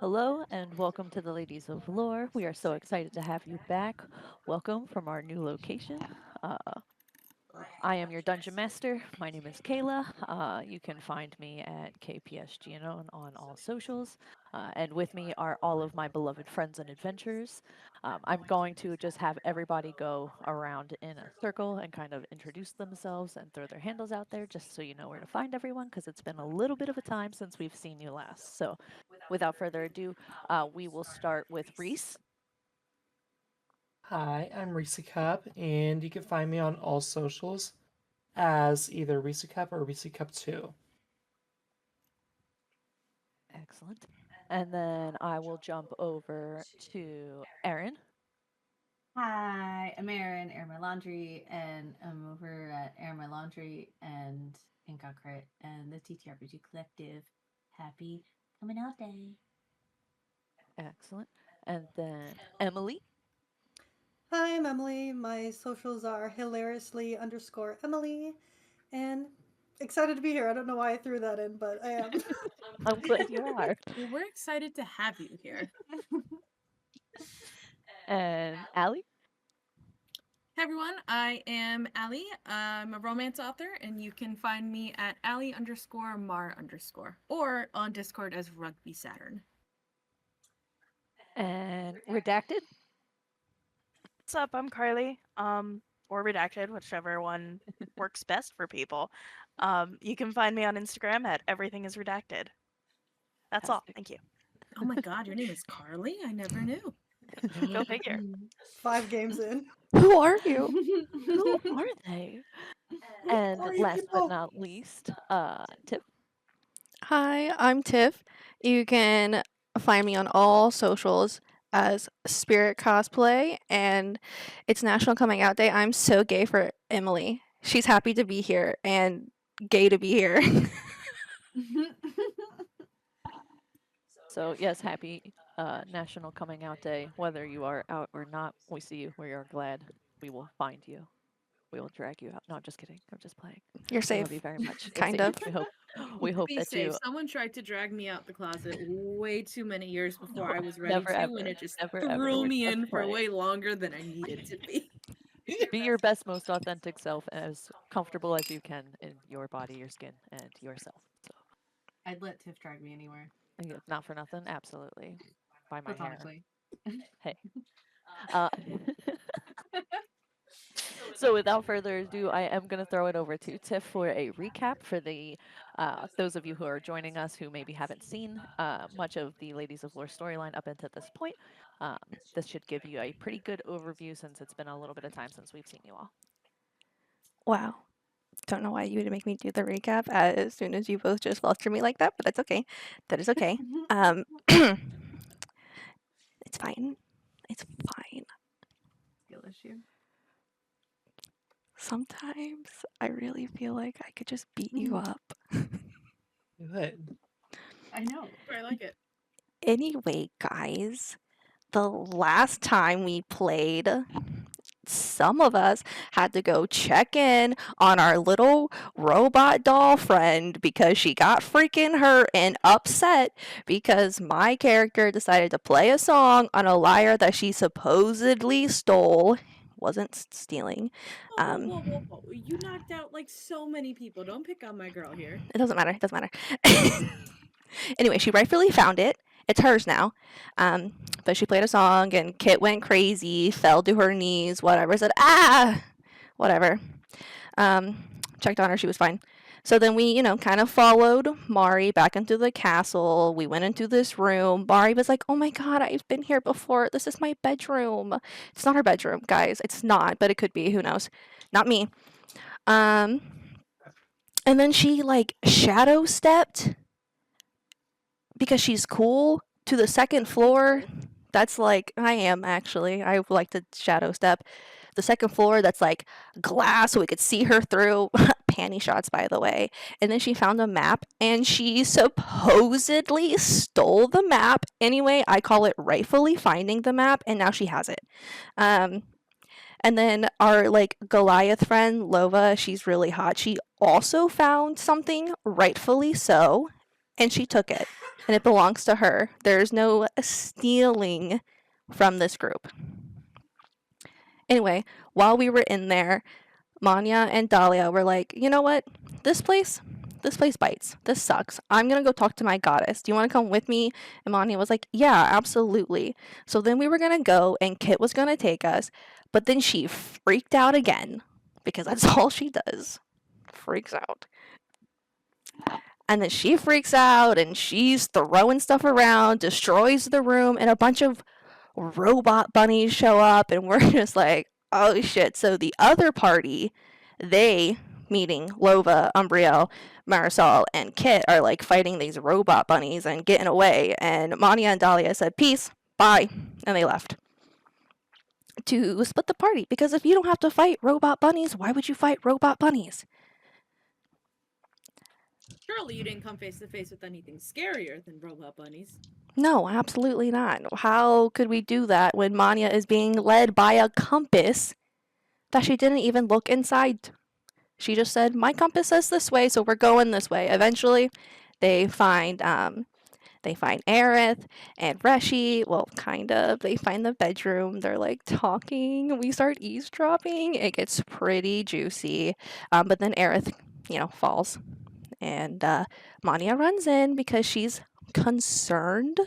Hello and welcome to the Ladies of Lore. We are so excited to have you back. Welcome from our new location. Uh, I am your dungeon master. My name is Kayla. You can find me at KPSGN on all socials. And with me are all of my beloved friends and adventurers. I'm going to just have everybody go around in a circle and kind of introduce themselves and throw their handles out there just so you know where to find everyone because it's been a little bit of a time since we've seen you last. So without further ado, we will start with Reese. Hi, I'm Risa Cup, and you can find me on all socials as either Risa Cup or Risa Cup 2. Excellent. And then I will jump over to Erin. Hi, I'm Erin, Air My Laundry, and I'm over at Air My Laundry and Crit and the TTRPG Collective. Happy coming out day. Excellent. And then Emily. Hi, I'm Emily. My socials are hilariously_Emily. And excited to be here. I don't know why I threw that in, but I am. I'm glad you are. Well, we're excited to have you here. And Allie. Hey everyone, I am Allie. I'm a romance author, and you can find me at Allie_Mar_ or on Discord as Rugby Saturn. And Redacted. What's up? I'm Carly. Or Redacted, whichever one works best for people. You can find me on Instagram at Everything Is Redacted. That's all. Fantastic. Thank you. Oh my god, your name is Carly? I never knew. Go figure. 5 games in. Who are you? Who are they? And are you last but people? not least, Tiff. Hi, I'm Tiff. You can find me on all socials as Spirit Cosplay, and it's National Coming Out Day. I'm so gay for Emily. She's happy to be here and gay to be here. So yes, happy National Coming Out Day. Whether you are out or not, we see you. We are glad. We will find you. We will drag you out. No, I'm just kidding. I'm just playing. You're We safe. love you very much. You're Kind safe. of. We hope Be that safe. you Someone tried to drag me out the closet way too many years before I was ready never to, ever, and it just never threw ever. We're me just in for playing. way longer than I needed to be. Be your best, most authentic self, as comfortable as you can in your body, your skin, and yourself. So, I'd let Tiff drag me anywhere. not for nothing, absolutely. By my hair. Platonically. Hey. Uh, so without further ado, I am going to throw it over to Tiff for a recap for the those of you who are joining us who maybe haven't seen much of the Ladies of Lore storyline up until this point. This should give you a pretty good overview since it's been a little bit of time since we've seen you all. Wow. Don't know why you would make me do the recap as soon as you both just fluster me like that, but that's okay. That is okay. It's fine. It's fine. Skill issue. Sometimes I really feel like I could just beat you up. Good. I know. I like it. Anyway, guys, the last time we played, some of us had to go check in on our little robot doll friend because she got freaking hurt and upset because my character decided to play a song on a lyre that she supposedly stole. Wasn't stealing. Whoa. You knocked out like so many people. Don't pick on my girl here. It doesn't matter. It doesn't matter. Anyway, she rightfully found it. It's hers now. But she played a song and Kit went crazy, fell to her knees, whatever, said, ah, whatever. Checked on her, she was fine. So then we, kind of followed Mari back into the castle. We went into this room. Mari was like, oh my god, I've been here before. This is my bedroom. It's not her bedroom, guys. It's not, but it could be. Who knows? Not me. And then she, shadow stepped because she's cool to the second floor. That's I am actually. I would like to shadow step. The second floor that's glass so we could see her through. Panty shots, by the way. And then she found a map and she supposedly stole the map. Anyway, I call it rightfully finding the map, and now she has it. And then our Goliath friend, Lova, she's really hot. She also found something, rightfully so, and she took it. and it belongs to her. There's no stealing from this group. Anyway, while we were in there, Manya and Dahlia were like, you know what? This place bites. This sucks. I'm gonna go talk to my goddess. Do you want to come with me? And Manya was like, yeah, absolutely. So then we were gonna go, and Kit was gonna take us, but then she freaked out again because that's all she does. Freaks out. And then she freaks out and she's throwing stuff around, destroys the room, and a bunch of robot bunnies show up, and we're just like, oh shit. So the other party, they, meaning Lova, Umbrielle, Marisol, and Kit, are like fighting these robot bunnies and getting away. And Mania and Dahlia said, peace, bye, and they left to split the party. Because if you don't have to fight robot bunnies, why would you fight robot bunnies? Surely you didn't come face to face with anything scarier than robot bunnies. No, absolutely not. How could we do that when Manya is being led by a compass that she didn't even look inside? She just said, my compass says this way, so we're going this way. Eventually, they find Aerith and Reshi. Well, kind of. They find the bedroom. They're like talking. We start eavesdropping. It gets pretty juicy. But then Aerith, falls. And Manya runs in because she's concerned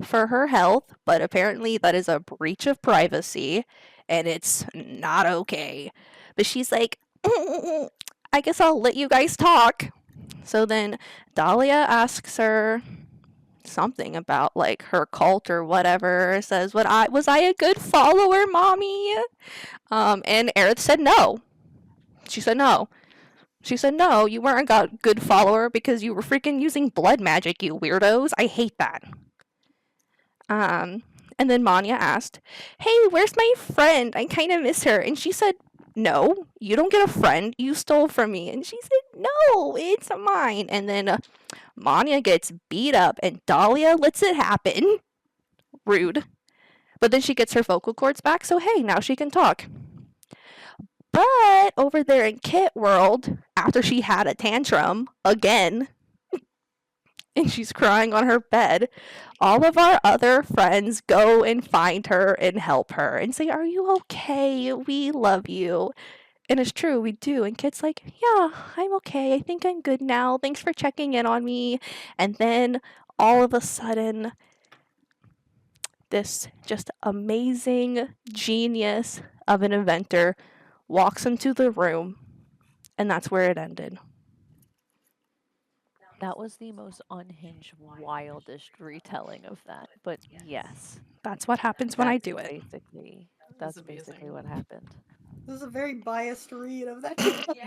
for her health, but apparently that is a breach of privacy and it's not okay. But she's like, I guess I'll let you guys talk. So then Dahlia asks her something about like her cult or whatever, says, was I a good follower, mommy? And Aerith said no. She said no. She said, no, you weren't a good follower because you were freaking using blood magic, you weirdos. I hate that. And then Manya asked, hey, where's my friend? I kind of miss her. And she said, no, you don't get a friend. You stole from me. And she said, no, it's mine. And then Manya gets beat up and Dahlia lets it happen. Rude. But then she gets her vocal cords back, so hey, now she can talk. But over there in Kit World, after she had a tantrum again, and she's crying on her bed, all of our other friends go and find her and help her and say, are you okay? We love you. And it's true, we do. And Kit's like, yeah, I'm okay. I think I'm good now. Thanks for checking in on me. And then all of a sudden, this just amazing genius of an inventor walks into the room, and that's where it ended. That was the most unhinged, wildest retelling of that. But yes, That's what happens when I do it. That's basically what happened. This is a very biased read of that.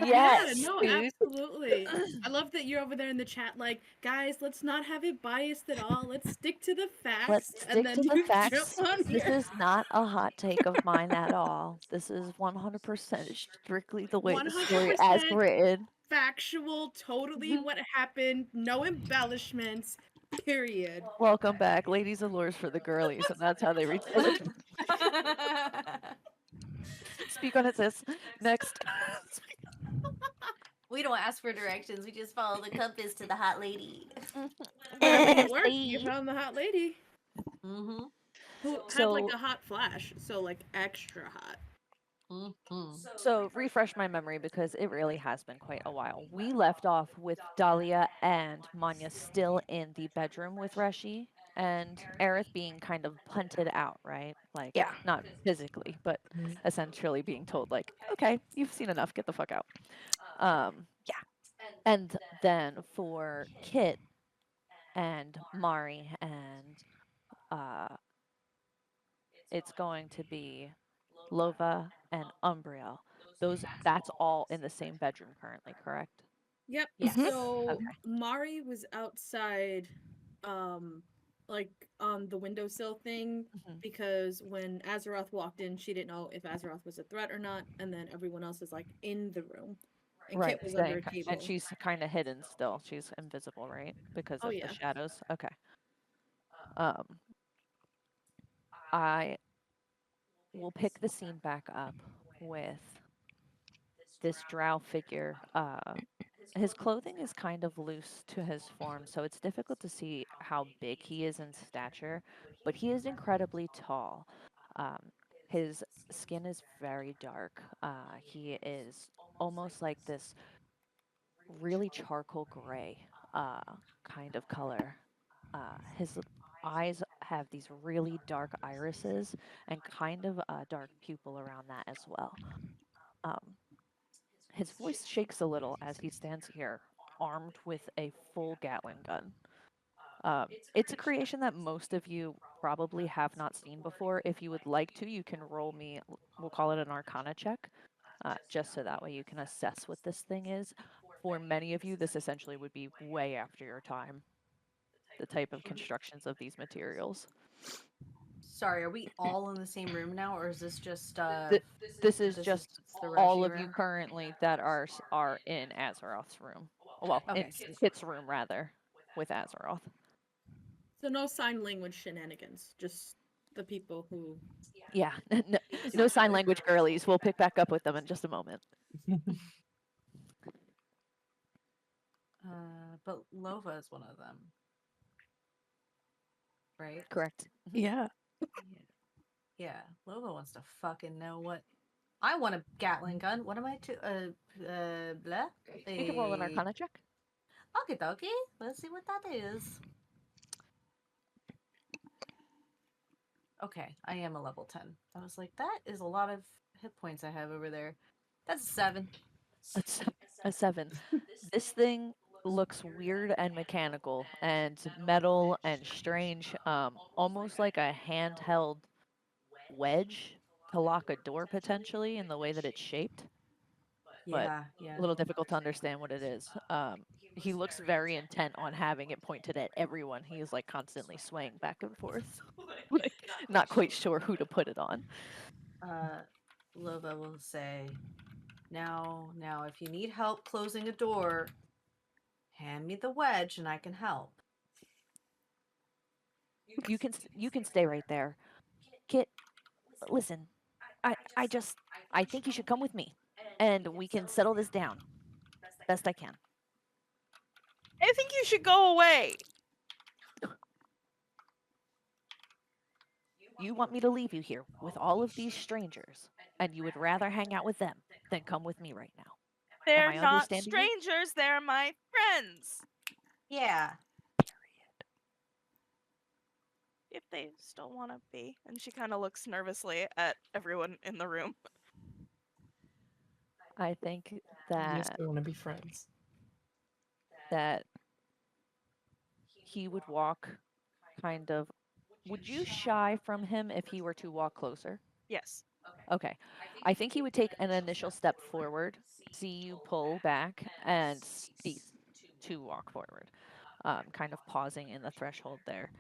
Yes, yeah, no, dude. absolutely. I love that you're over there in the chat like, guys, let's not have it biased at all. Let's stick to the facts. Let's stick and then to the you facts. jump on This here. is not a hot take of mine at all. This is 100% strictly the way the story as 100% written. factual, totally what happened, no embellishments, period. Welcome back, ladies and lords for the girlies, and that's how they retell it. Speak on it, sis. Next. We don't ask for directions. We just follow the compass to the hot lady. It worked. You found the hot lady. Mm-hmm. Who had like a hot flash, so like extra hot. Mm-hmm. So refresh my memory because it really has been quite a while. We left off with Dahlia and Manya still in the bedroom with Reshi and Aerith being kind of punted out, right? Like, Yeah. not physically, but essentially being told, like, okay, you've seen enough, get the fuck out. Yeah. And then for Kit and Mari and it's going to be Lova and Umbrielle. That's all in the same bedroom currently, correct? Yep. Yes. So Okay. Mari was outside, like on the windowsill thing, because when Azeroth walked in, she didn't know if Azeroth was a threat or not, and then everyone else is like in the room. And Right, Kit was under a table. and she's kind of hidden still. She's invisible, right? Because of yeah. the shadows. Okay. I will pick the scene back up with this drow figure his clothing is kind of loose to his form, so it's difficult to see how big he is in stature, but he is incredibly tall. His skin is very dark. He is almost like this really charcoal gray kind of color. His eyes have these really dark irises and kind of a dark pupil around that as well. Um, his voice shakes a little as he stands here, armed with a full Gatling gun. It's a creation that most of you probably have not seen before. If you would like to, you can roll me, we'll call it an Arcana check, just so that way you can assess what this thing is. For many of you, this essentially would be way after your time, the type of constructions of these materials. Sorry, are we all in the same room now, or is this just This is just the all Rashi of you room? currently that are in Azeroth's room. Well, Okay. it's Kit's room rather, with Azeroth. So no sign language shenanigans, just the people who. Yeah, no sign language girlies. We'll pick back up with them in just a moment. But Lova is one of them, right? Correct. Yeah. Yeah, Lova wants to fucking know what. I want a Gatling gun. What am I to? Blah. You can roll an Arcana check. Okay, dokie. Let's see what that is. Okay, I am a level 10. I was like, that is a lot of hit points I have over there. That's a 7. A 7. This thing looks weird and mechanical and metal and strange, almost like a handheld wedge to lock a door potentially in the way that it's shaped. But Yeah. a little difficult to understand what it is. He looks very intent on having it pointed at everyone. He's like constantly swaying back and forth, like not quite sure who to put it on. Lova will say, now, if you need help closing a door, hand me the wedge and I can help. You can stay right there. Kit, listen. I think you should come with me and we can settle this down best I can. I think you should go away. You want me to leave you here with all of these strangers, and you would rather hang out with them than come with me right now. They're I not understanding you? strangers, they're my friends. Yeah. If they still want to be. And she kind of looks nervously at everyone in the room. I think Yes, that we want to be friends. that he would walk kind of. Would you shy from him if he were to walk closer? Yes. Okay. I think he would take an initial step forward, see you pull back, and cease to walk forward, kind of pausing in the threshold there.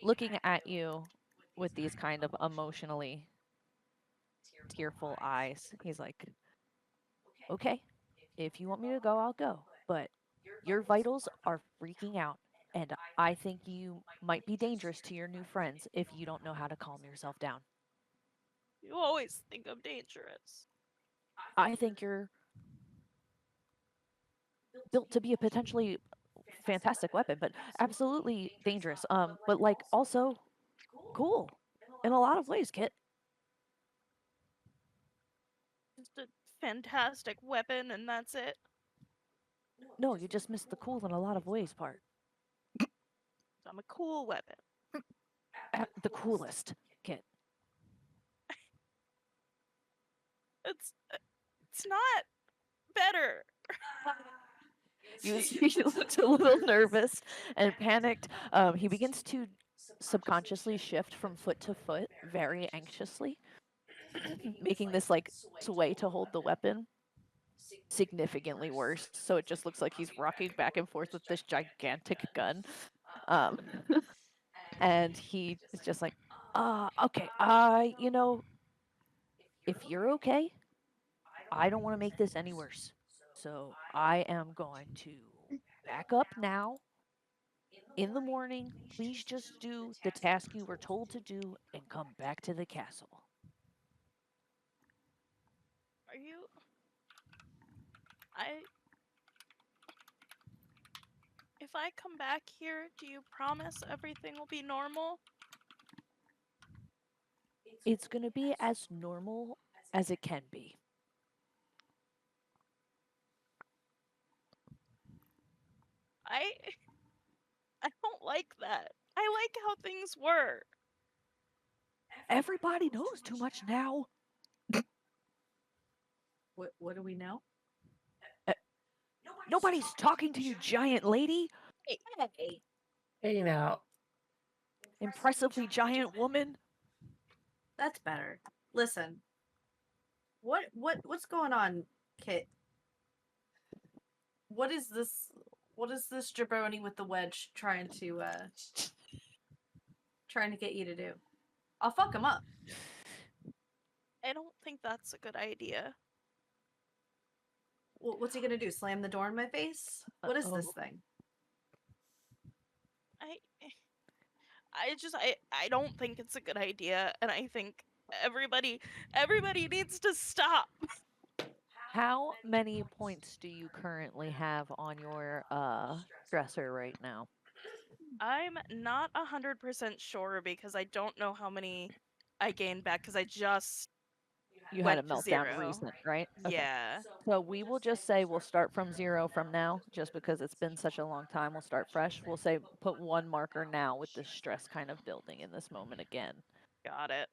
Looking at you with these kind of emotionally tearful eyes, he's like, okay, if you want me to go, I'll go. But your vitals are freaking out, and I think you might be dangerous to your new friends if you don't know how to calm yourself down. You always think I'm dangerous. I think you're built to be a potentially fantastic weapon, but absolutely dangerous. But like also cool in a lot of ways, Kit. Just a fantastic weapon, and that's it. No, you just missed the cool in a lot of ways part. I'm a cool weapon. The coolest, Kit. It's not better. You looked a little nervous and panicked. He begins to subconsciously shift from foot to foot very anxiously, making this like sway to hold the weapon significantly worse. So it just looks like he's rocking back and forth with this gigantic gun. And he is just like, okay, if you're okay, I don't want to make this any worse. So I am going to back up now. In the morning, please just do the task you were told to do and come back to the castle. Are you? I come back here, do you promise everything will be normal? It's gonna be as normal as it can be. I I don't like that. I like how things were. Everybody knows too much now. What do we know? Nobody's talking to you, giant lady. Hey. Hey now. Impressively giant woman. That's better. Listen. What's going on, Kit? What is this jabroni with the wedge trying to get you to do? I'll fuck him up. I don't think that's a good idea. What's he gonna do? Slam the door in my face? What is this Uh-oh. thing? I don't think it's a good idea, and I think everybody needs to stop. How many points do you currently have on your dresser right now? I'm not 100% sure because I don't know how many I gained back because I just You had a went to meltdown 0. recent, right? Okay. Yeah. So we will just say we'll start from 0 from now, just because it's been such a long time. We'll start fresh. We'll say put 1 marker now with the stress kind of building in this moment again. Got it.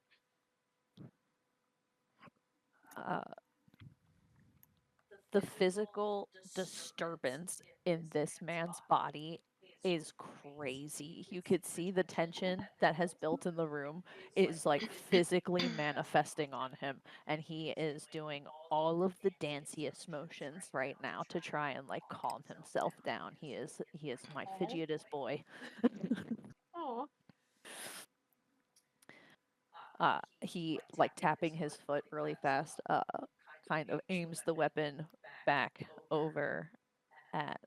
The physical disturbance in this man's body is crazy. You could see the tension that has built in the room is like physically manifesting on him, and he is doing all of the danciest motions right now to try and like calm himself down. He is my fidgetest boy. Oh. He like tapping his foot really fast, kind of aims the weapon back over at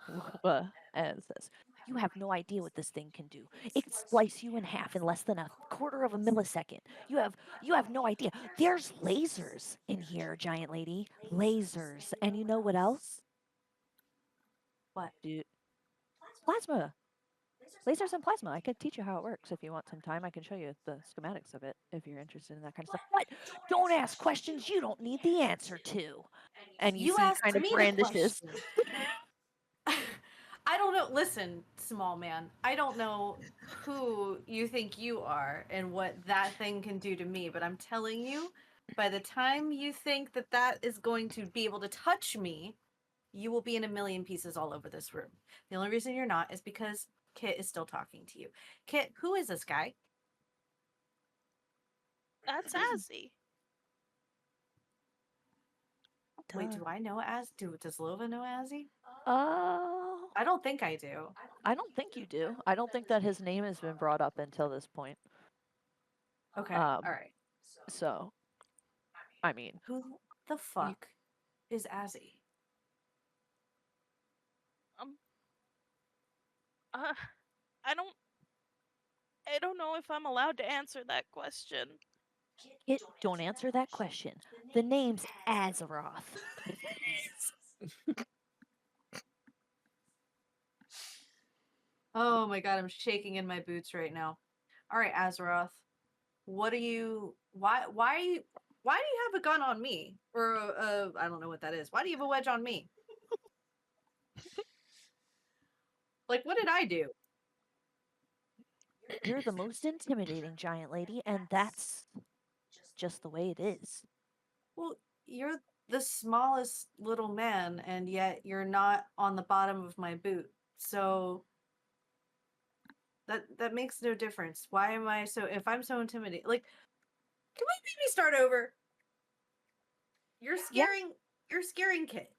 Lova and says, "You have no idea what this thing can do. It can slice you in half in less than a quarter of a millisecond. You have no idea. There's lasers in here, giant lady. Lasers. And you know what else? What? Dude, plasma. Lasers and plasma. I could teach you how it works if you want some time. I can show you the schematics of it if you're interested in that kind of stuff. But don't ask questions you don't need the answer to." And you see asked kind of me the brandishes. question. I don't know. Listen, small man. I don't know who you think you are and what that thing can do to me, but I'm telling you, by the time you think that that is going to be able to touch me, you will be in a million pieces all over this room. The only reason you're not is because Kit is still talking to you. Kit, who is this guy? That's Azzy. Wait, do I know does Lova know Azzy? Oh, I don't think I do. I don't think you do. I don't think that his name has been brought up until this point. Okay, all right. So, I mean, Who the fuck is Azzy? I don't know if I'm allowed to answer that question. don't answer that question. The name's Azeroth. Oh my god, I'm shaking in my boots right now. All right, Azeroth. What do you why do you have a gun on me? Or I don't know what that is. Why do you have a wedge on me? Like, what did I do? You're the most intimidating giant lady, and that's just the way it is. Well, you're the smallest little man, and yet you're not on the bottom of my boot. So that makes no difference. Why am I so if I'm so intimidated? Like, can we maybe start over? You're scaring Kit.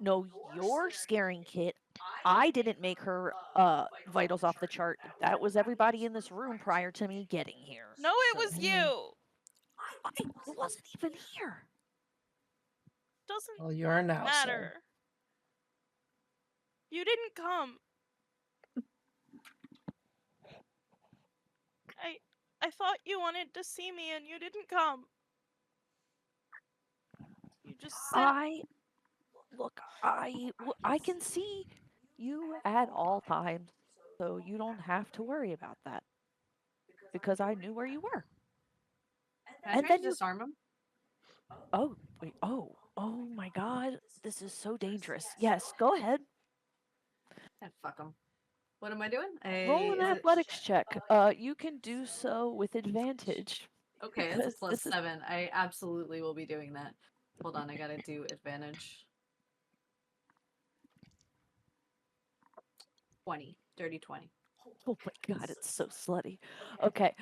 No, you're scaring Kit. I didn't make her vitals off the chart. That was everybody in this room prior to me getting here. No, it was you. I wasn't even here. Doesn't Well, you are now, matter. sir. You didn't come. I thought you wanted to see me and you didn't come. You just said I can see you at all times, so you don't have to worry about that because I knew where you were. Can I And try then to disarm him? oh, wait, oh my God, this is so dangerous. Yes, go ahead. Yeah, fuck him. What am I doing? Roll an Is it athletics check. You can do so with advantage. okay? It's a Because plus this is 7. I absolutely will be doing that. Hold on, I gotta do advantage. 20, dirty 20. oh my God, it's so slutty. Okay,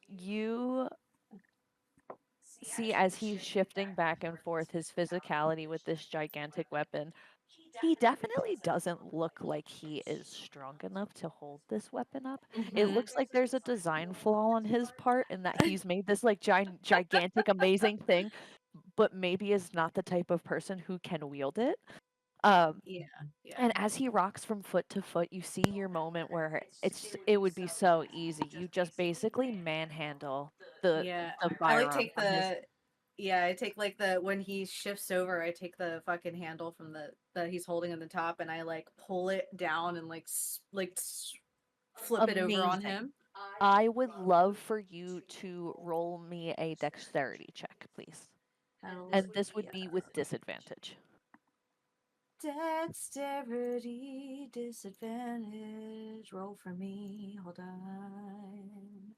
you see as he's shifting back and forth his physicality with this gigantic weapon, he definitely doesn't look like he is strong enough to hold this weapon up. It Mhm. looks like there's a design flaw on his part in that he's made this like gigantic, amazing thing, but maybe is not the type of person who can wield it. Um, Yeah, yeah. and as he rocks from foot to foot, you see your moment where it would be so easy. You just basically manhandle Yeah, the I like firearm take from his. the yeah, I take like the when he shifts over, I take the fucking handle from the that he's holding on the top, and I like pull it down and flip it over on Amazing. him. I would love for you to roll me a dexterity check, please. Hell And this would yeah. be with disadvantage. Dexterity disadvantage. Roll for me. Hold on.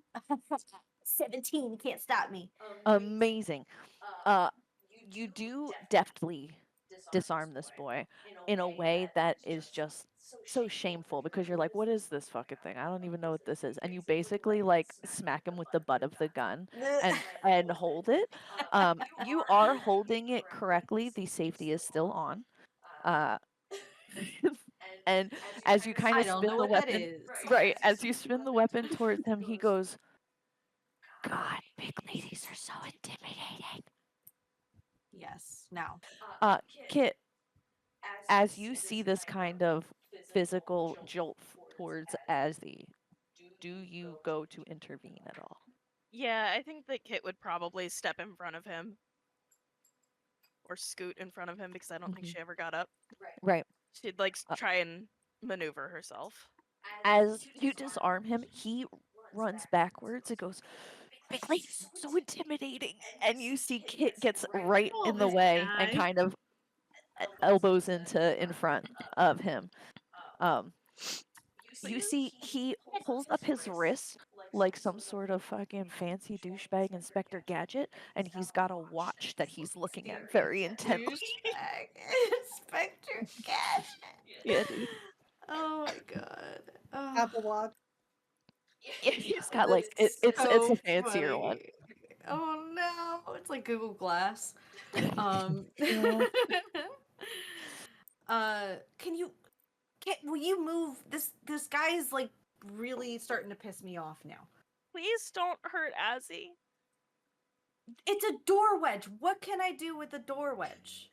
17. You can't stop me. Amazing. Uh, you do deftly disarm this boy in a way that is just so shameful because you're like, what is this fucking thing? I don't even know what this is. And you basically like smack him with the butt of the gun and hold it. You are holding it correctly. The safety is still on. Uh, and as you kind I of don't know spin the what that weapon, is. right, as you spin the weapon towards him, he goes, God, big ladies are so intimidating. Yes. Now. Kit, as you see this kind of physical jolt towards Azzy, do you go to intervene at all? Yeah, I think that Kit would probably step in front of him or scoot in front of him because I don't think Mhm. she ever got up. Right. She'd like Uh, try and maneuver herself. As you disarm him, he runs backwards and goes, big ladies are so intimidating. And you see Kit gets right Oh, in the this way and guy. kind of elbows into in front of him. Um, you see he pulls up his wrist like some sort of fucking fancy douchebag Inspector Gadget, and he's got a watch that he's looking at very intently. Douchebag. Inspector Gadget. Yeah, dude. Oh my god. Oh, Apple Watch. Yeah, he's got like that's it's a so fancier one. funny. Oh no, it's like Google Glass. Um, Yeah. will you move this guy is like really starting to piss me off now. Please don't hurt Azzy. It's a door wedge. What can I do with a door wedge?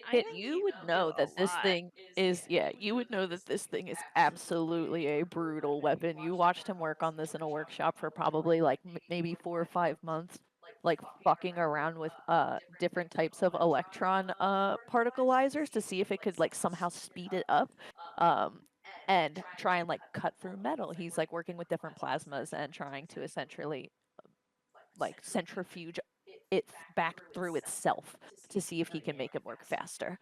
I Kit, think you would know a that this lot. thing is you would know that this thing is absolutely a brutal weapon. You watched him work on this in a workshop for probably like maybe 4 or 5 months, like fucking around with different types of electron particleizers to see if it could like somehow speed it up. And try and like cut through metal. He's like working with different plasmas and trying to essentially like centrifuge it back through itself to see if he can make it work faster.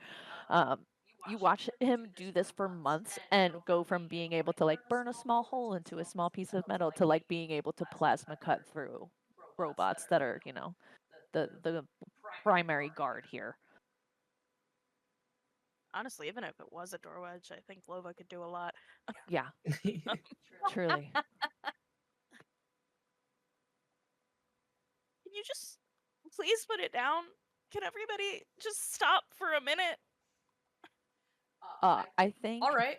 Um, you watch him do this for months and go from being able to like burn a small hole into a small piece of metal to like being able to plasma cut through robots that are, the primary guard here. Honestly, even if it was a door wedge, I think Lova could do a lot. Yeah, truly. Can you just please put it down? Can everybody just stop for a minute? I think. All right.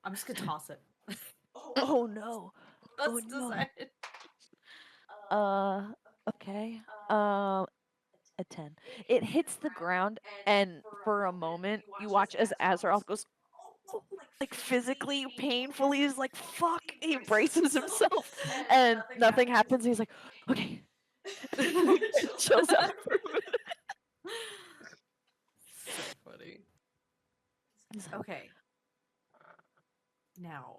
I'm just gonna toss it. Oh no. Let's no. decide. Okay. A 10. It hits the ground, and for a moment, you watch as Azeroth goes, like physically, painfully, he's like, fuck. He braces himself, and nothing happens. He's like, okay. Chills out for a minute. So funny. Okay. Now,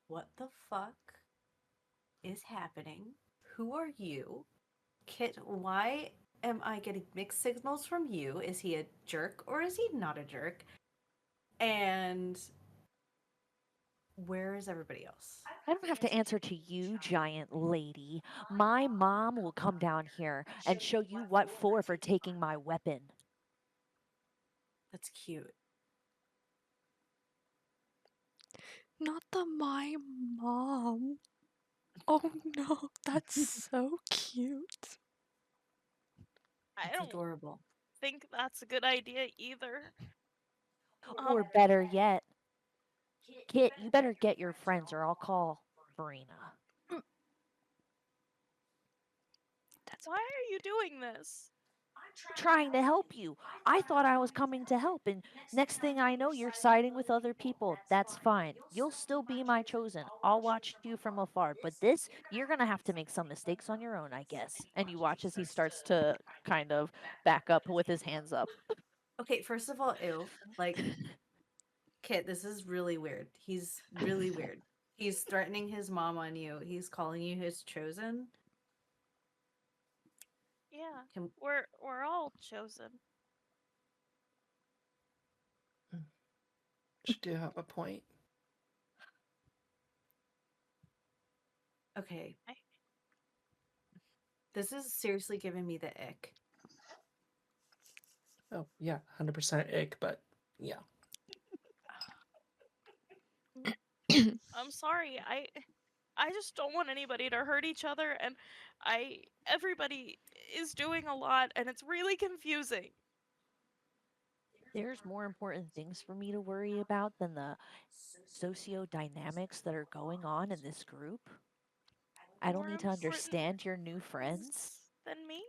what the fuck is happening? Who are you? Kit, why am I getting mixed signals from you? Is he a jerk or is he not a jerk? And where is everybody else? I don't have to answer to you, giant lady. My mom will come down here and show you what for taking my weapon. That's cute. Not my mom. Oh no, that's so cute. I It's don't adorable. think that's a good idea either. Or better yet, Kit, you better get your friends or I'll call Verena. Why are you doing this? Trying to help you. I thought I was coming to help, and next thing I know, you're siding with other people. That's fine. You'll still be my chosen. I'll watch you from afar. But this, you're gonna have to make some mistakes on your own, I guess. And you watch as he starts to kind of back up with his hands up. Okay, first of all, ew. Like, Kit, this is really weird. He's really weird. He's threatening his mom on you. He's calling you his chosen. Yeah, Can- we're all chosen. She do have a point. Okay. I- This is seriously giving me the ick. Oh yeah, 100% ick, but yeah. I'm sorry. I just don't want anybody to hurt each other, and everybody is doing a lot and it's really confusing. There's more important things for me to worry about than the socio-dynamics that are going on in this group. I don't More need to important understand your new friends. than me?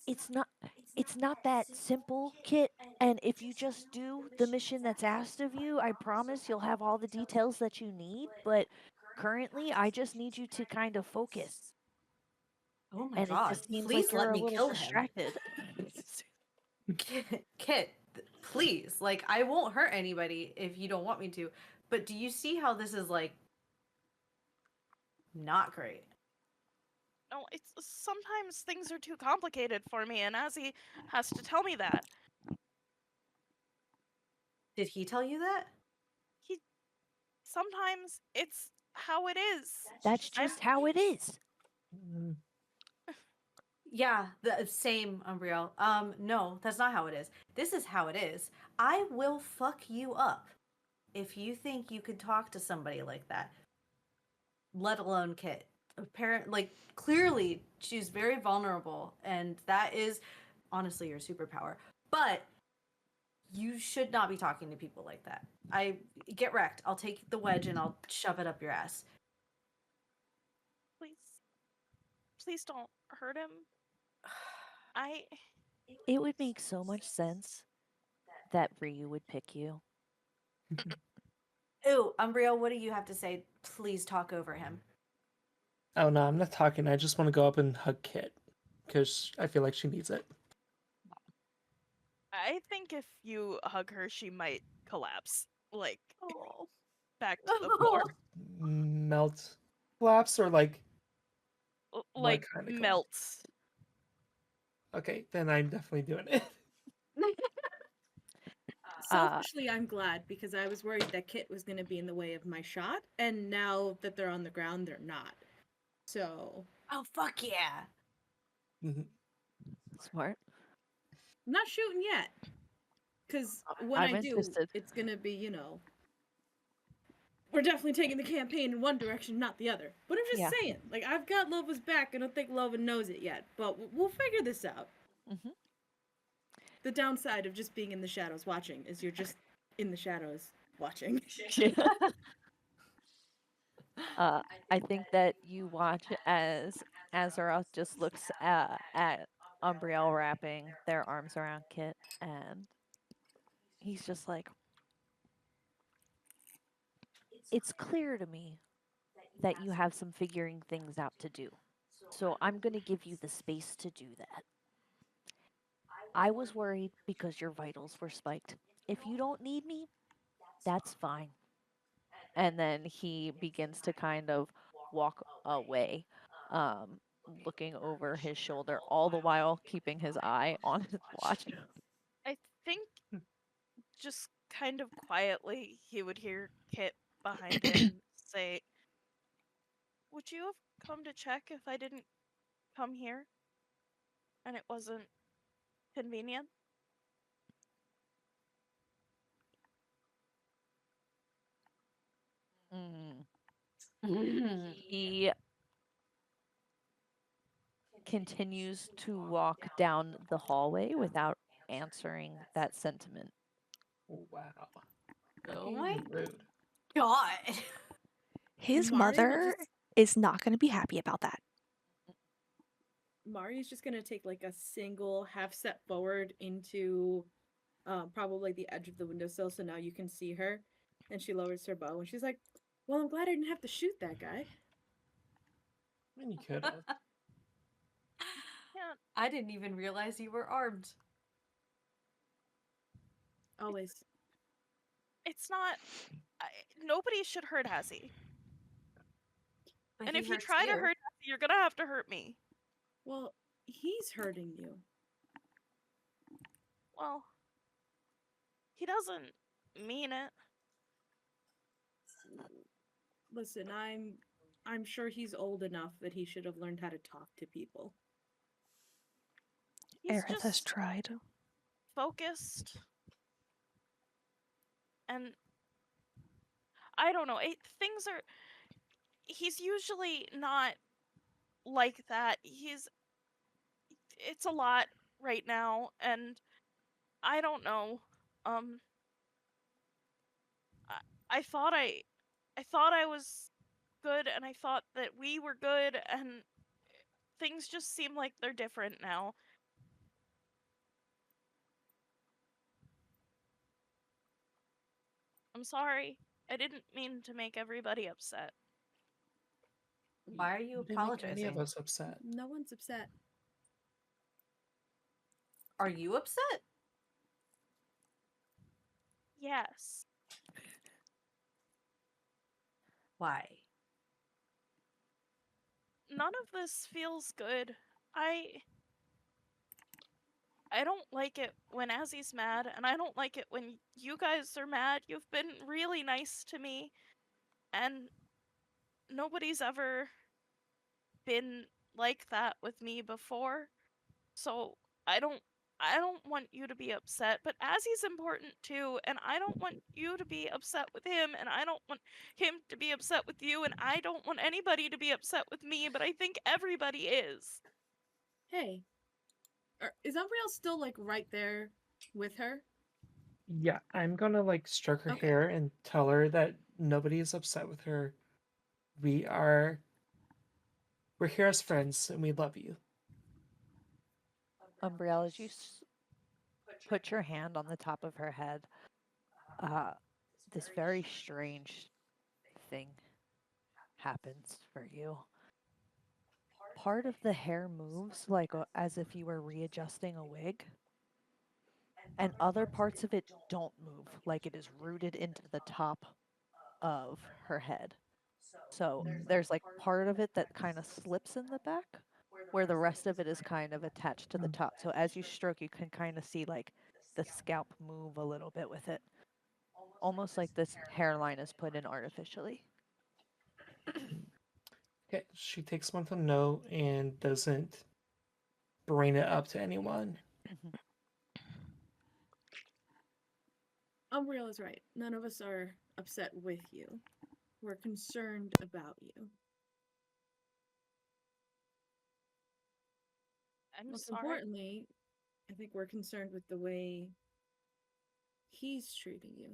It's not that simple, Kit. And if you just do the mission that's asked of you, I promise you'll have all the details that you need. But currently, I just need you to kind of focus. Oh my And it god. just seems Please like you're let a me little kill him. distracted. Kit, please. Like, I won't hurt anybody if you don't want me to. But do you see how this is, like, not great? No, it's sometimes things are too complicated for me, and Azzy has to tell me that. Did he tell you that? He sometimes it's how it is. That's just how it is. Mm, Yeah, the same, Umbrielle. No, that's not how it is. This is how it is. I will fuck you up if you think you could talk to somebody like that. Let alone Kit. Like, clearly she's very vulnerable, and that is honestly your superpower. But you should not be talking to people like that. I get wrecked. I'll take the wedge and I'll shove it up your ass. Please don't hurt him. I It would make so much sense that Ryu would pick you. Ooh, Umbrielle, what do you have to say? Please talk over him. Oh no, I'm not talking. I just want to go up and hug Kit because I feel like she needs it. I think if you hug her, she might collapse. Like Oh. back to the floor. Melt, collapse, or like Like kind of melts. Okay, then I'm definitely doing it. Selfishly, I'm glad because I was worried that Kit was going to be in the way of my shot, and now that they're on the ground, they're not. So. Oh, fuck yeah. Smart. I'm not shooting yet. Because when I'm I do, interested. it's going to be, you know. We're definitely taking the campaign in one direction, not the other. But I'm just saying, like, I've got Lova's back. I don't think Lova knows it yet, but we'll figure this out. Mm-hmm. The downside of just being in the shadows watching is you're just in the shadows watching. I think that you watch as Azeroth just looks at Umbrielle wrapping their arms around Kit, and he's just like, it's clear to me that you have some figuring things out to do. So I'm going to give you the space to do that. I was worried because your vitals were spiked. If you don't need me, that's fine. And then he begins to kind of walk away, um, looking over his shoulder, all the while keeping his eye on his watch. I think just kind of quietly he would hear Kit behind him say, "Would you have come to check if I didn't come here and it wasn't convenient?" Mm. He continues to walk down the hallway without answering that sentiment. Wow. Oh Very my rude. God. His Mari will mother just- is not going to be happy about that. Mari's just gonna take like a single half step forward into probably the edge of the windowsill, so now you can see her. And she lowers her bow and she's like, "Well, I'm glad I didn't have to shoot that guy." I mean, you could have. Yeah, I didn't even realize you were armed. Always. it's not. Nobody should hurt Hazzy. But And he if you hurts try to you. hurt Hazzy, you're gonna have to hurt me. Well, he's hurting you. Well, he doesn't mean it. Listen, I'm sure he's old enough that he should have learned how to talk to people. He's Aerith has just tried. focused. And I don't know. Things are. He's usually not like that. It's a lot right now, and I don't know. Um, I thought I was good, and I thought that we were good, and things just seem like they're different now. I'm sorry. I didn't mean to make everybody upset. Why are you Didn't make any of apologizing? us upset. No one's upset. Are you upset? Yes. Why? None of this feels good. I don't like it when Azzy's mad, and I don't like it when you guys are mad. You've been really nice to me, and nobody's ever been like that with me before. So I don't want you to be upset, but Azzy's important too, and I don't want you to be upset with him, and I don't want him to be upset with you, and I don't want anybody to be upset with me, but I think everybody is. Hey, is Umbrielle still like right there with her? Yeah, I'm gonna like stroke her Okay. hair and tell her that nobody is upset with her. We are. We're here as friends, and we love you. Umbrielle, as you put your hand on the top of her head, this very strange thing happens for you. Part of the hair moves like as if you were readjusting a wig, and other parts of it don't move, like it is rooted into the top of her head. So there's like part of it that kind of slips in the back, where the rest of it is kind of attached to the top. So as you stroke, you can kind of see like the scalp move a little bit with it, almost like this hairline is put in artificially. Okay, she takes one to note and doesn't bring it up to anyone. Umbrielle is right. None of us are upset with you. We're concerned about you. I'm Most sorry. importantly, I think we're concerned with the way he's treating you.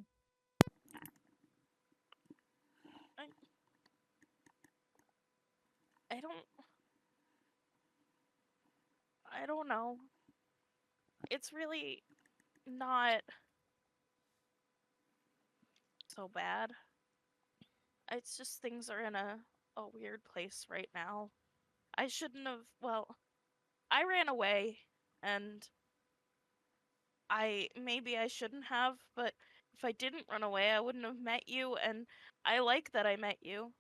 I don't I don't know. It's really not so bad. It's just things are in a weird place right now. I shouldn't have, well, I ran away and maybe I shouldn't have, but if I didn't run away, I wouldn't have met you, and I like that I met you.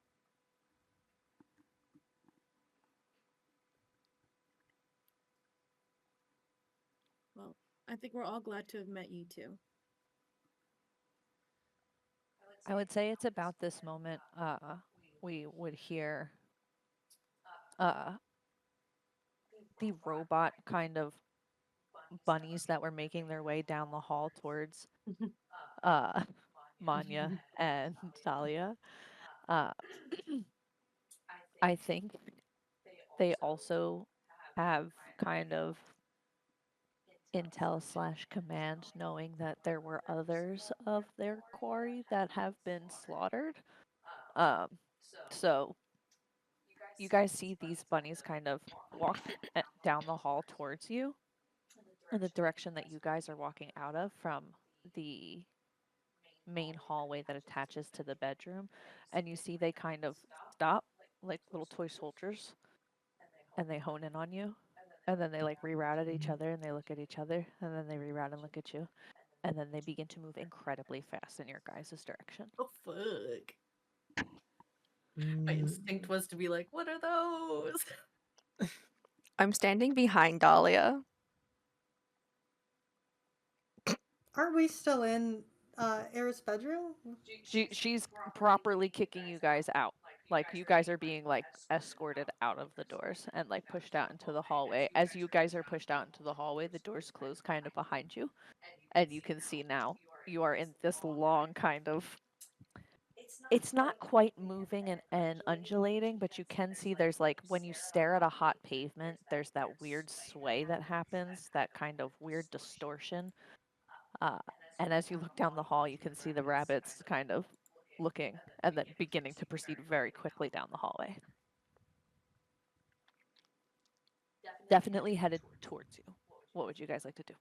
Well, I think we're all glad to have met you too. I would say it's about this moment we would hear uh the robot kind of bunnies that were making their way down the hall towards uh Manya and Talia. Uh I think they also have kind of intel slash command knowing that there were others of their quarry that have been slaughtered. Um so you guys see these bunnies kind of walk down the hall towards you in the direction that you guys are walking out of from the main hallway that attaches to the bedroom, and you see they kind of stop like little toy soldiers and they hone in on you, and then they like reroute at each other and they look at each other, and then they reroute and look at you, and then they begin to move incredibly fast in your guys' direction. Oh fuck. My Mm, instinct was to be like, what are those? I'm standing behind Dahlia. Aren't we still in Aerith's bedroom? She's properly kicking you guys out. Like you guys are being like escorted out of the doors and like pushed out into the hallway. As you guys are pushed out into the hallway, the doors close kind of behind you, and you can see now you are in this long kind of, it's not quite moving and undulating, but you can see there's like when you stare at a hot pavement, there's that weird sway that happens, that kind of weird distortion. And as you look down the hall, you can see the rabbits kind of looking and then beginning to proceed very quickly down the hallway. Definitely headed towards you. What would you guys like to do?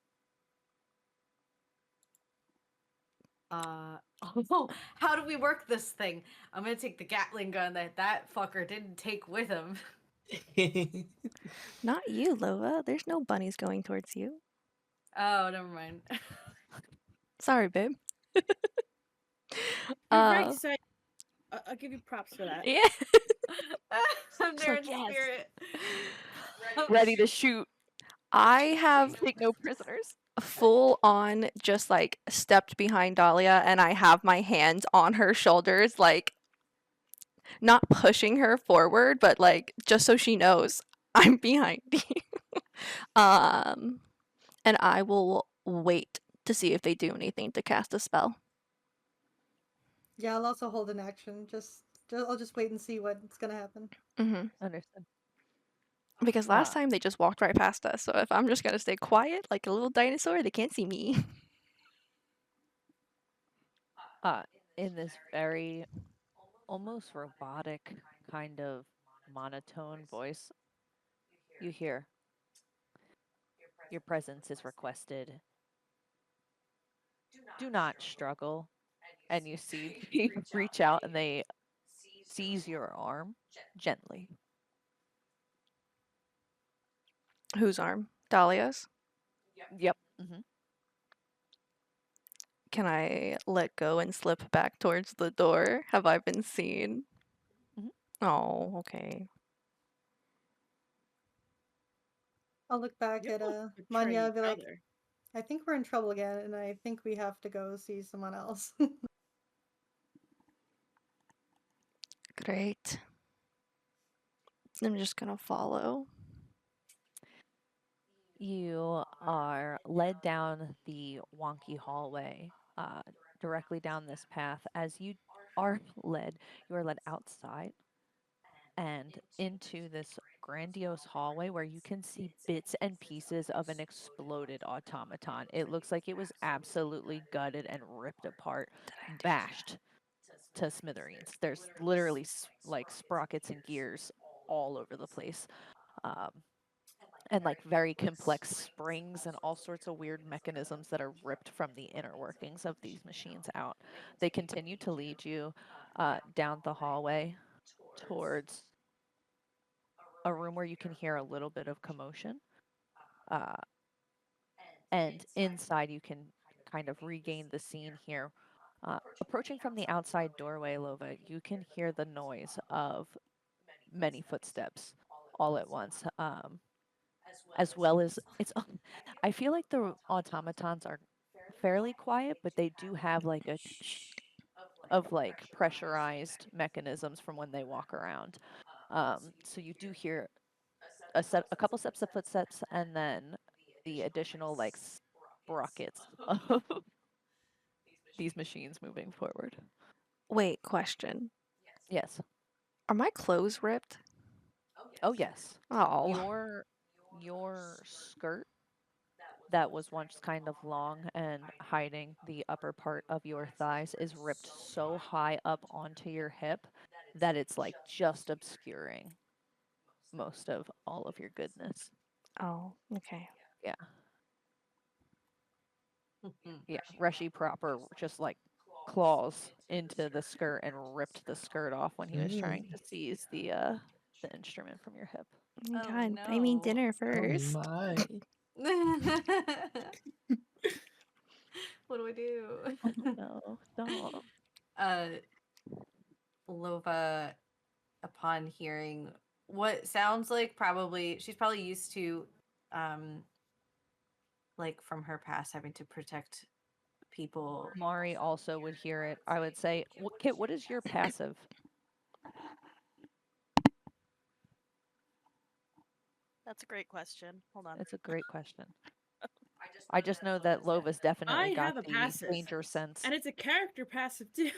Oh, how do we work this thing? I'm gonna take the Gatling gun that fucker didn't take with him. Not you, Lova. There's no bunnies going towards you. Oh, never mind. Sorry, babe. You're very excited. I'll give you props for that. Yeah. I'm Just there like, in yes. spirit. Ready to shoot. I have Take no prisoners. full on just like stepped behind Dahlia, and I have my hands on her shoulders, like not pushing her forward, but like just so she knows I'm behind you. And I will wait to see if they do anything to cast a spell. Yeah, I'll also hold an action. I'll just wait and see what's gonna happen. Mm-hmm. Understood. Because last time they just walked right past us, so if I'm just gonna stay quiet like a little dinosaur, they can't see me. In this very almost robotic kind of monotone voice, you hear, your presence is requested. Do not struggle. And you see they reach out and they seize your arm gently. Whose arm? Dahlia's? Yep. Mm-hmm. Can I let go and slip back towards the door? Have I been seen? Mhm. Oh, okay. I'll look back You're at both Manya betraying and be each like, other. I think we're in trouble again, and I think we have to go see someone else. Great. I'm just gonna follow. You are led down the wonky hallway, directly down this path. As you are led, you are led outside and into this grandiose hallway where you can see bits and pieces of an exploded automaton. It looks like it was absolutely gutted and ripped apart, bashed to smithereens. There's literally like sprockets and gears all over the place. Um, and like very complex springs and all sorts of weird mechanisms that are ripped from the inner workings of these machines out. They continue to lead you down the hallway towards a room where you can hear a little bit of commotion. and inside you can kind of regain the scene here. Approaching from the outside doorway, Lova, you can hear the noise of many footsteps all at once, as well as it's. I feel like the automatons are fairly quiet, but they do have like a of like pressurized mechanisms from when they walk around. So you do hear a couple steps of footsteps, and then the additional like sprockets of these machines moving forward. Wait, question. Yes. Are my clothes ripped? Oh yes. Oh. Your skirt that was once kind of long and hiding the upper part of your thighs is ripped so high up onto your hip that it's like just obscuring most of all of your goodness. Oh, okay. Yeah. Yeah. Reshi proper just like claws into the skirt and ripped the skirt off when he was trying to seize the instrument from your hip. Oh my Oh, god, buy me no. dinner Oh first. my. What do I do? No, don't. uh, Lova, upon hearing what sounds like she's probably used to, like from her past having to protect people. Mari also would hear it. I would say, Kit, what is your passive? That's a great question. Hold on. It's a great question. I just know that Lova's I definitely got have a the passive, danger sense. and it's a character passive too.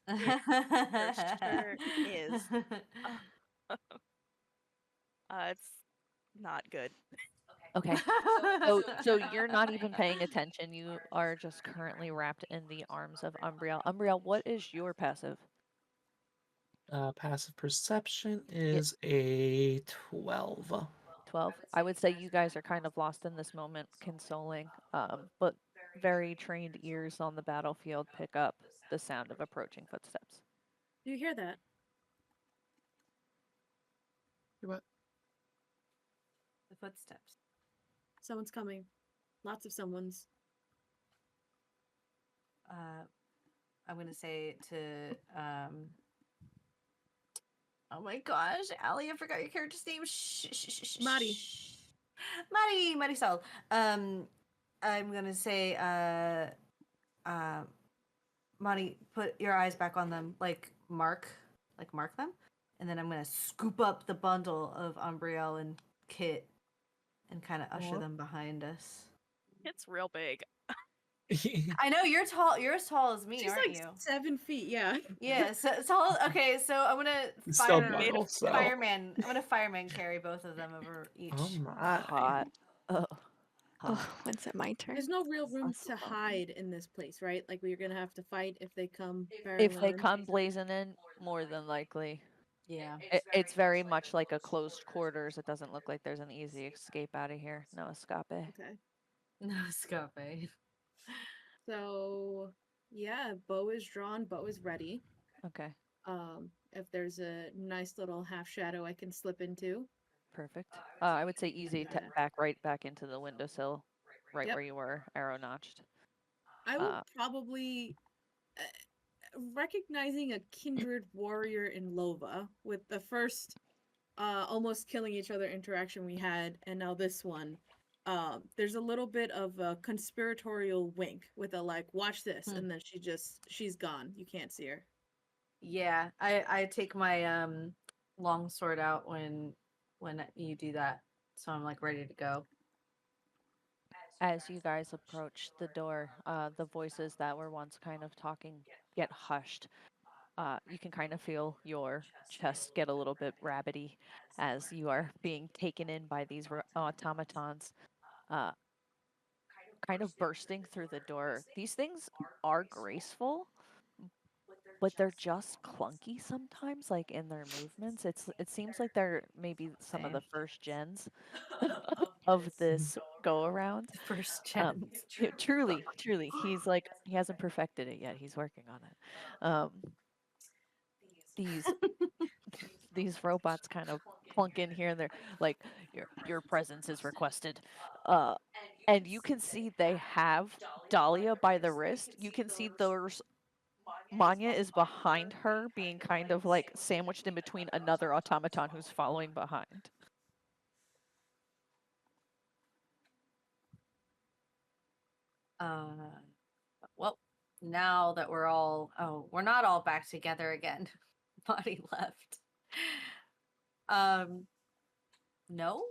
Sure is. It's not good. Okay. So you're not even paying attention. You are just currently wrapped in the arms of Umbrielle. Umbrielle, what is your passive? Passive perception is a 12. 12. I would say you guys are kind of lost in this moment, consoling, but very trained ears on the battlefield pick up the sound of approaching footsteps. Do you hear that? What? The footsteps. Someone's coming. Lots of someone's. I'm gonna say to oh my gosh, Allie, I forgot your character's name. Mari. Marisol. I'm gonna say Mari, put your eyes back on them, like mark them, and then I'm gonna scoop up the bundle of Umbrielle and Kit and kind of usher Aw. them behind us. It's real big. I know you're tall. You're as tall as me, She's aren't like you? 7 feet. Yeah. Yeah. So tall. Okay. So I'm gonna It's still fire, bundle, so. fireman. I'm gonna fireman carry both of them over each. Oh my. Hot. Oh, Oh, hot. when's it my turn? There's no real room Awesome. to hide in this place, right? Like we're gonna have to fight if they come. If they barreling in. come blazing in, more than likely. Yeah. It's very much like a closed quarters. It doesn't look like there's an easy escape out of here. No escape. Okay. No escape. So yeah, bow is drawn, bow is ready. Okay, If there's a nice little half shadow I can slip into. perfect. I would say easy Yeah. right back into the windowsill, right Yep. where you were, arrow notched. I will probably recognizing a kindred warrior in Lova with the first almost killing each other interaction we had, and now this one. There's a little bit of a conspiratorial wink with a like, watch this, and then she's gone. You can't see her. Yeah. I take my long sword out when you do that, so I'm like ready to go. As you guys approach the door, the voices that were once kind of talking get hushed. You can kind of feel your chest get a little bit rabbity as you are being taken in by these automatons, uh, kind of bursting through the door. These things are graceful, but they're just clunky sometimes, like in their movements. It seems like they're maybe some of the Same. first gens of this go around. First chance. Yeah, truly, he's like he hasn't perfected it yet. He's working on it. These these robots kind of plunk in here and they're like your presence is requested, and you can see they have Dahlia by the wrist. You can see there's Manya is behind her, being kind of like sandwiched in between another automaton who's following behind. Well, now that we're not all back together again. Body left. No?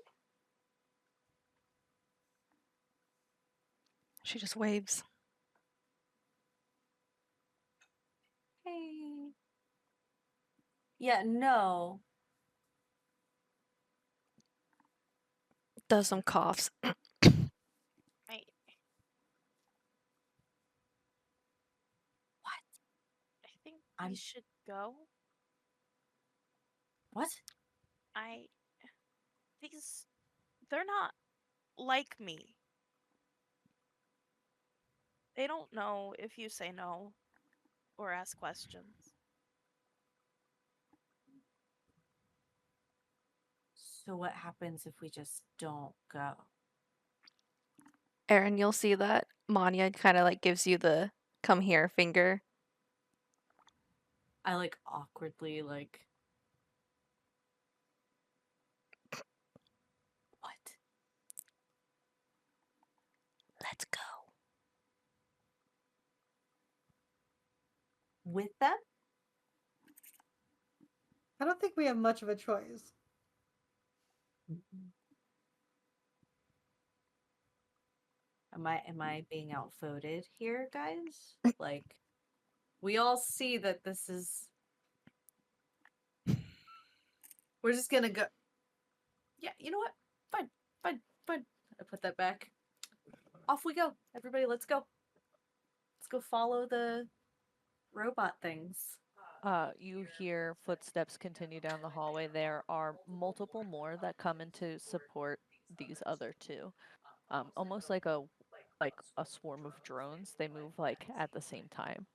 She just waves. Hey. Yeah, no. Does some coughs. I think we I'm- should go. What? They're not like me. They don't know if you say no or ask questions. So what happens if we just don't go? Aaron, you'll see that Manya kind of like gives you the come here finger. I like awkwardly like what? Let's go. With them? I don't think we have much of a choice. Am I being outvoted here, guys? Like we all see that this is we're just gonna go. Yeah, you know what? Fine. I put that back. Off we go. Everybody, let's go. Let's go follow the robot things. You hear footsteps continue down the hallway. There are multiple more that come in to support these other two. Almost like a swarm of drones. They move like at the same time.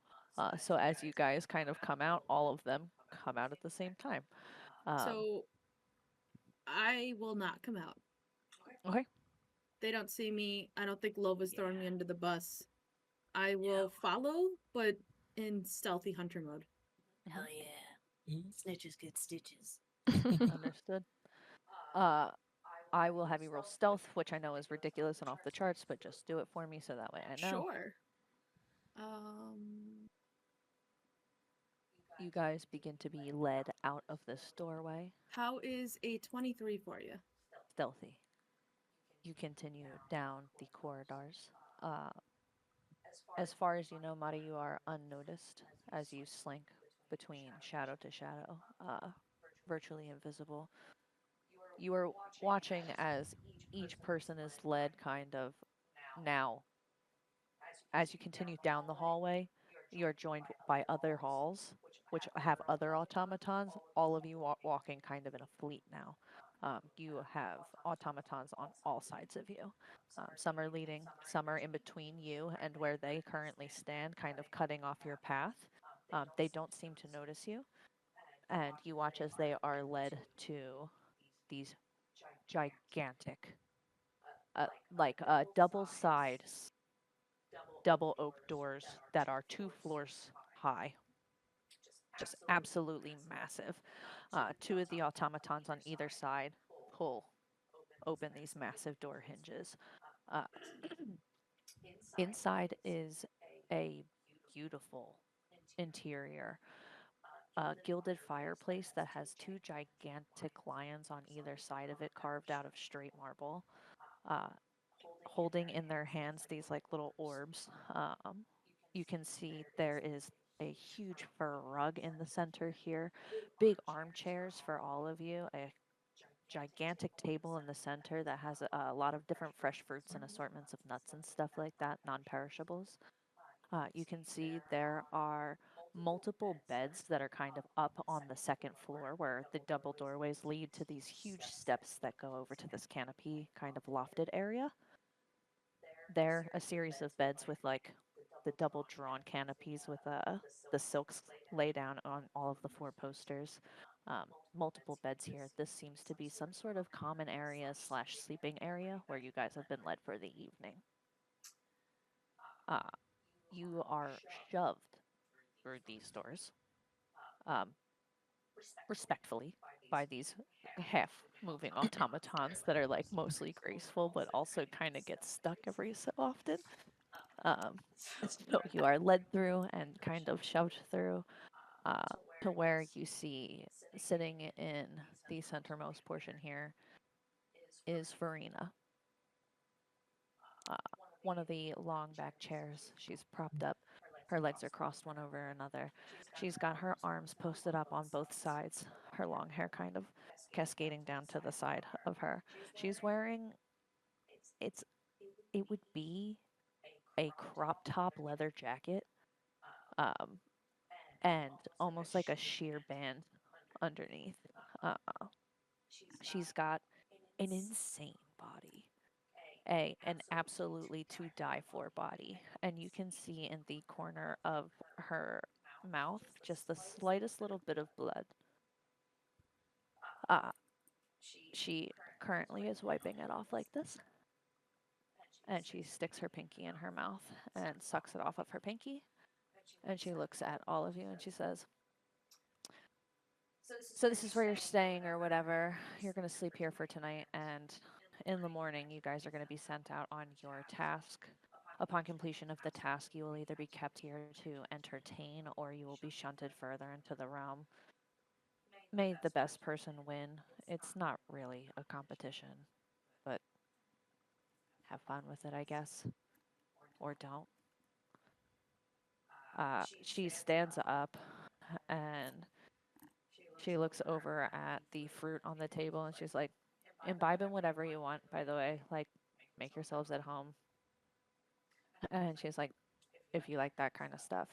So as you guys kind of come out, all of them come out at the same time. So I will not come out. Okay. They don't see me. I don't think Lova's throwing me under the bus. I will follow, but in stealthy hunter mode. Hell yeah. Snitches get stitches. Understood. I will have you roll stealth, which I know is ridiculous and off the charts, but just do it for me so that way I know. Sure. You guys begin to be led out of this doorway. How is a 23 for you? Stealthy. You continue down the corridors. As far as you know, Mari, you are unnoticed as you slink between shadow to shadow, virtually invisible. You are watching as each person is led kind of now. As you continue down the hallway, you are joined by other halls, which have other automatons, all of you walking kind of in a fleet now. You have automatons on all sides of you. Some are leading, some are in between you and where they currently stand, kind of cutting off your path. They don't seem to notice you, and you watch as they are led to these gigantic, double sides, double oak doors that are 2 floors high. Just absolutely massive. Two of the automatons on either side pull open these massive door hinges. Uh, inside is a beautiful interior. A gilded fireplace that has 2 gigantic lions on either side of it, carved out of straight marble, holding in their hands these like little orbs. You can see there is a huge fur rug in the center here, big armchairs for all of you, a gigantic table in the center that has a lot of different fresh fruits and assortments of nuts and stuff like that, non-perishables. You can see there are multiple beds that are kind of up on the second floor where the double doorways lead to these huge steps that go over to this canopy kind of lofted area. There, a series of beds with like the double drawn canopies with the silks lay down on all of the 4 posters. Multiple beds here. This seems to be some sort of common area slash sleeping area where you guys have been led for the evening. You are shoved through these doors, respectfully, by these half-moving automatons that are like mostly graceful, but also kind of get stuck every so often. So you are led through and kind of shoved through to where you see sitting in the centermost portion here is Farina. One of the long back chairs. She's propped up. Her legs are crossed one over another. She's got her arms posted up on both sides, her long hair kind of cascading down to the side of her. She's wearing it would be a crop top leather jacket, and almost like a sheer band underneath. She's got an insane body, an absolutely to die for body, and you can see in the corner of her mouth just the slightest little bit of blood. She currently is wiping it off like this, and she sticks her pinky in her mouth and sucks it off of her pinky, and she looks at all of you and she says, "So this is where you're staying or whatever. You're going to sleep here for tonight, and in the morning you guys are going to be sent out on your task. Upon completion of the task, you will either be kept here to entertain or you will be shunted further into the realm. May the best person win. It's not really a competition, but have fun with it, I guess. Or don't." She stands up and she looks over at the fruit on the table and she's like, "Imbibe in whatever you want, by the way. Like, make yourselves at home." And she's like, "If you like that kind of stuff."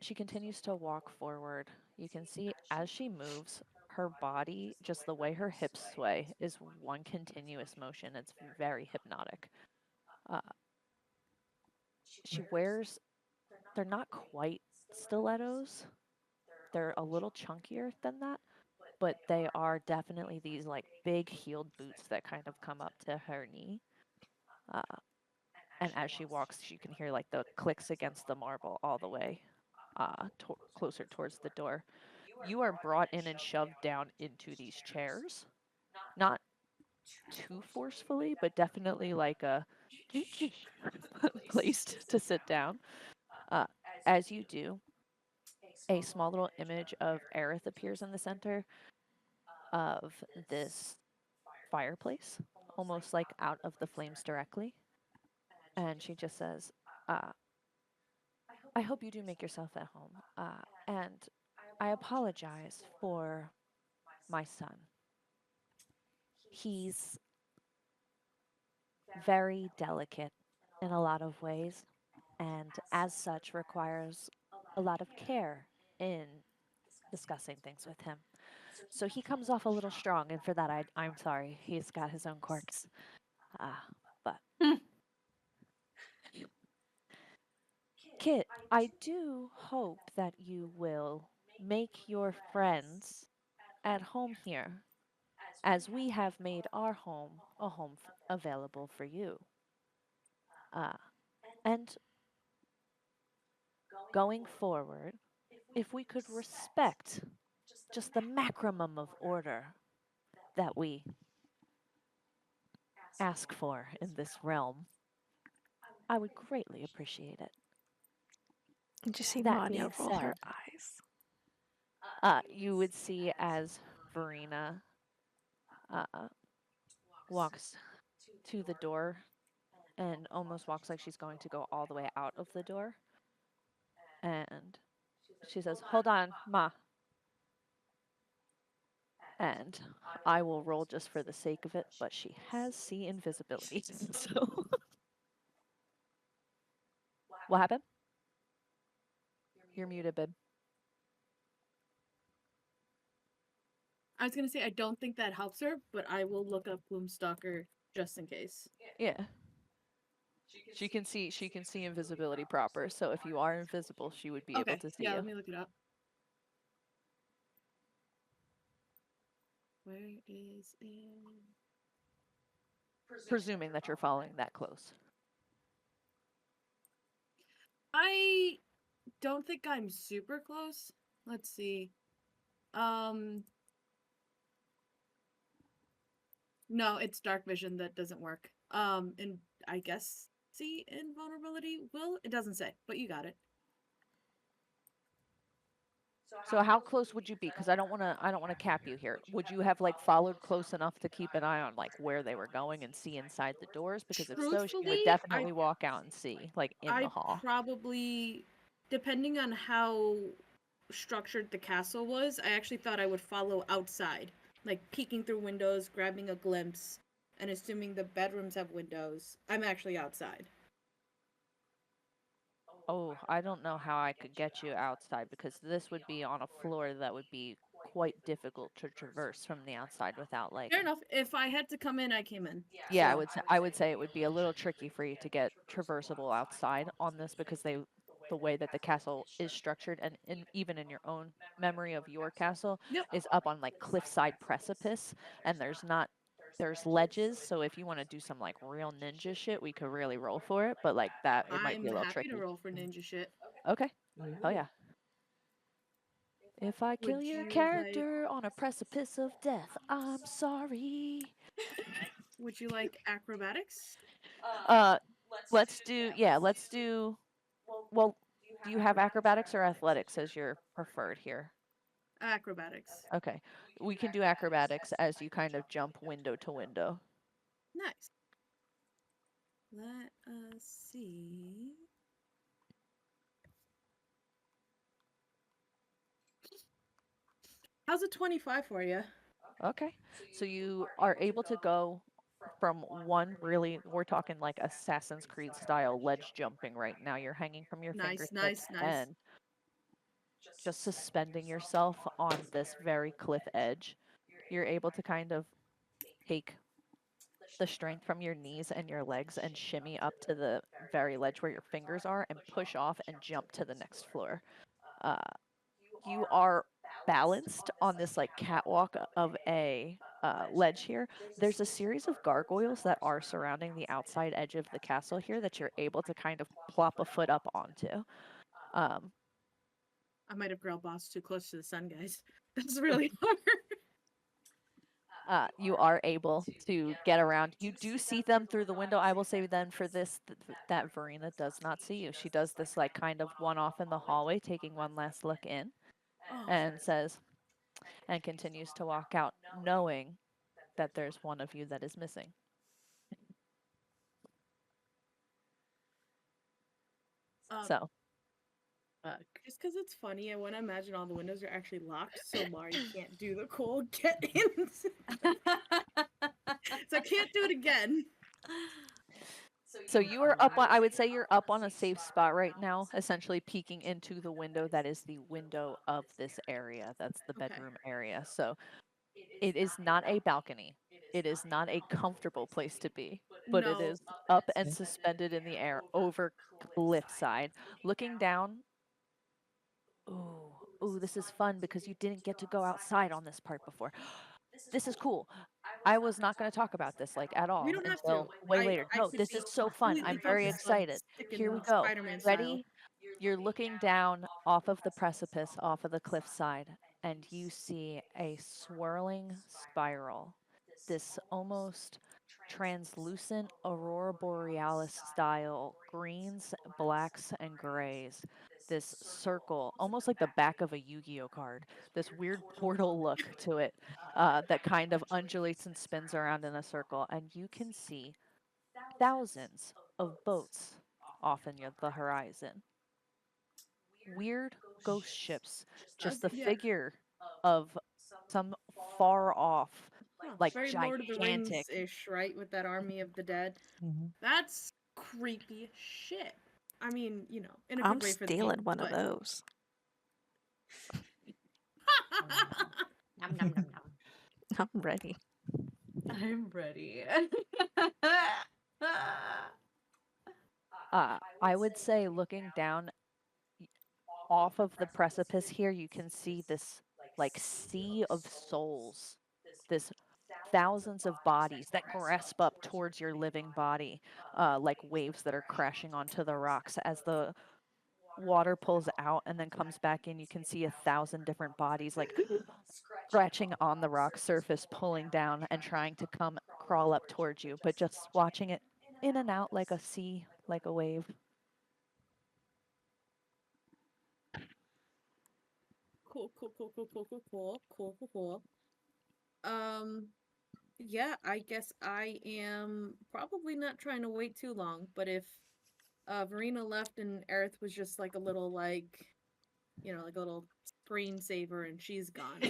She continues to walk forward. You can see as she moves, her body, just the way her hips sway, is one continuous motion. It's very hypnotic. She wears, they're not quite stilettos. They're a little chunkier than that, but they are definitely these like big heeled boots that kind of come up to her knee. And as she walks, you can hear like the clicks against the marble all the way closer towards the door. You are brought in and shoved down into these chairs. Not too forcefully, but definitely like a placed to sit down. As you do, a small little image of Aerith appears in the center of this fireplace, almost like out of the flames directly. And she just says, "I hope you do make yourself at home. And I apologize for my son. He's very delicate in a lot of ways, and as such requires a lot of care in discussing things with him. So he comes off a little strong, and for that I'm sorry. He's got his own quirks. But Kit, I do hope that you will make your friends at home here, as we have made our home a home available for you. And going forward, if we could respect just the maximum of order that we ask for in this realm, I would greatly appreciate it." Did you see That Manya being roll her said, eyes? you would see as Verena walks to the door and almost walks like she's going to go all the way out of the door. And she says, "Hold on, Ma." And I will roll just for the sake of it, but she has see invisibility. So what happened? You're muted, babe. I was gonna say I don't think that helps her, but I will look up Gloomstalker just in case. Yeah. She can see invisibility proper, so if you are invisible, she would be able Okay, to see yeah, you. let me look it up. Where is in? Presuming that you're following that close. I don't think I'm super close. Let's see. No, it's dark vision that doesn't work. And I guess see invulnerability will? It doesn't say, but you got it. So how close would you be? Because I don't want to cap you here. Would you have like followed close enough to keep an eye on like where they were going and see inside the doors? Because if so, she would Truthfully, definitely walk out and see like in I the hall. probably, depending on how structured the castle was, I actually thought I would follow outside, like peeking through windows, grabbing a glimpse, and assuming the bedrooms have windows. I'm actually outside. Oh, I don't know how I could get you outside because this would be on a floor that would be quite difficult to traverse from the outside without like. Fair enough. If I had to come in, I came in. Yeah, So, I would say it would be a little tricky for you to get traversable outside on this because the way that the castle is structured and even in your own memory of your castle Yep. is up on like cliffside precipice and there's ledges, so if you want to do some like real ninja shit, we could really roll for it, but like that it might I'm be a little happy tricky. to roll for ninja shit. Okay. Oh yeah. If I kill Would your you like- character on a precipice of death, I'm sorry. Would you like acrobatics? Let's do well, do you have acrobatics or athletics as your preferred here? Acrobatics. Okay. We can do acrobatics as you kind of jump window to window. Nice. Let us see. How's a 25 for you? Okay. So you are able to go from one really, we're talking like Assassin's Creed style ledge jumping right now. You're hanging from your Nice, fingertips nice. and just suspending yourself on this very cliff edge. You're able to kind of take the strength from your knees and your legs and shimmy up to the very ledge where your fingers are and push off and jump to the next floor. You are balanced on this like catwalk of a ledge here. There's a series of gargoyles that are surrounding the outside edge of the castle here that you're able to kind of plop a foot up onto. I might have grilled boss too close to the sun, guys. That's really hard. You are able to get around. You do see them through the window. I will say then for this, that Verena does not see you. She does this like kind of one off in the hallway, taking one last look in, and says, and continues to walk out, knowing that there's one of you that is missing. So. Just because it's funny, I want to imagine all the windows are actually locked, so Mari can't do the cold get in. So I can't do it again. So you are up on, I would say you're up on a safe spot right now, essentially peeking into the window that is the window of this area. That's the bedroom area. So it is not a balcony. It is not a comfortable place to be, but it is up and suspended in the air over cliffside. Looking down. Ooh, this is fun because you didn't get to go outside on this part before. This is cool. I was not going to talk about this like at all We don't have until to. way later. No, could this be is so fun. completely I'm very focused on excited. sticking Here we the go. Spider-Man style. Ready? You're looking down off of the precipice, off of the cliffside, and you see a swirling spiral. This almost translucent aurora borealis style greens, blacks, and grays. This circle, almost like the back of a Yu-Gi-Oh card. This weird portal look to it that kind of undulates and spins around in a circle, and you can see thousands of boats off in the horizon. Weird ghost ships, just the figure of some far off, like very Lord of the gigantic. Rings-ish, right? With that army of the dead. That's creepy as shit. I mean, you know, in a I'm good way for the stealing game, one of but- those. Nom, nom, nom, nom. I'm ready. I'm ready. I would say looking down off of the precipice here, you can see this like sea of souls this thousands of bodies that grasp up towards your living body, like waves that are crashing onto the rocks. As the water pulls out and then comes back in, you can see 1,000 different bodies like scratching on the rock surface, pulling down and trying to come crawl up towards you, but just watching it in and out like a sea, like a wave. Cool. Yeah, I guess I am probably not trying to wait too long, but if Verena left and Aerith was just like a little like, like a little screensaver and she's gone.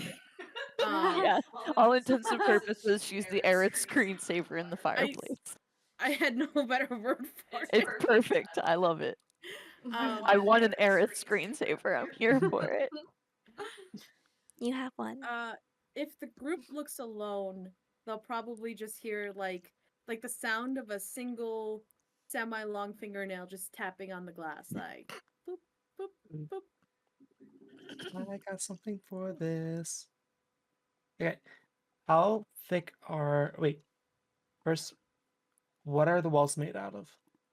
Yeah, all intents and purposes, she's the Aerith screensaver in the fireplace. I had no better word for it. It's perfect. I love it. I want an Aerith screensaver. I'm here for it. You have one. If the group looks alone, they'll probably just hear like the sound of a single semi-long fingernail just tapping on the glass, like boop boop boop. I got something for this. Okay. How thick are... Wait. First, what are the walls made out of?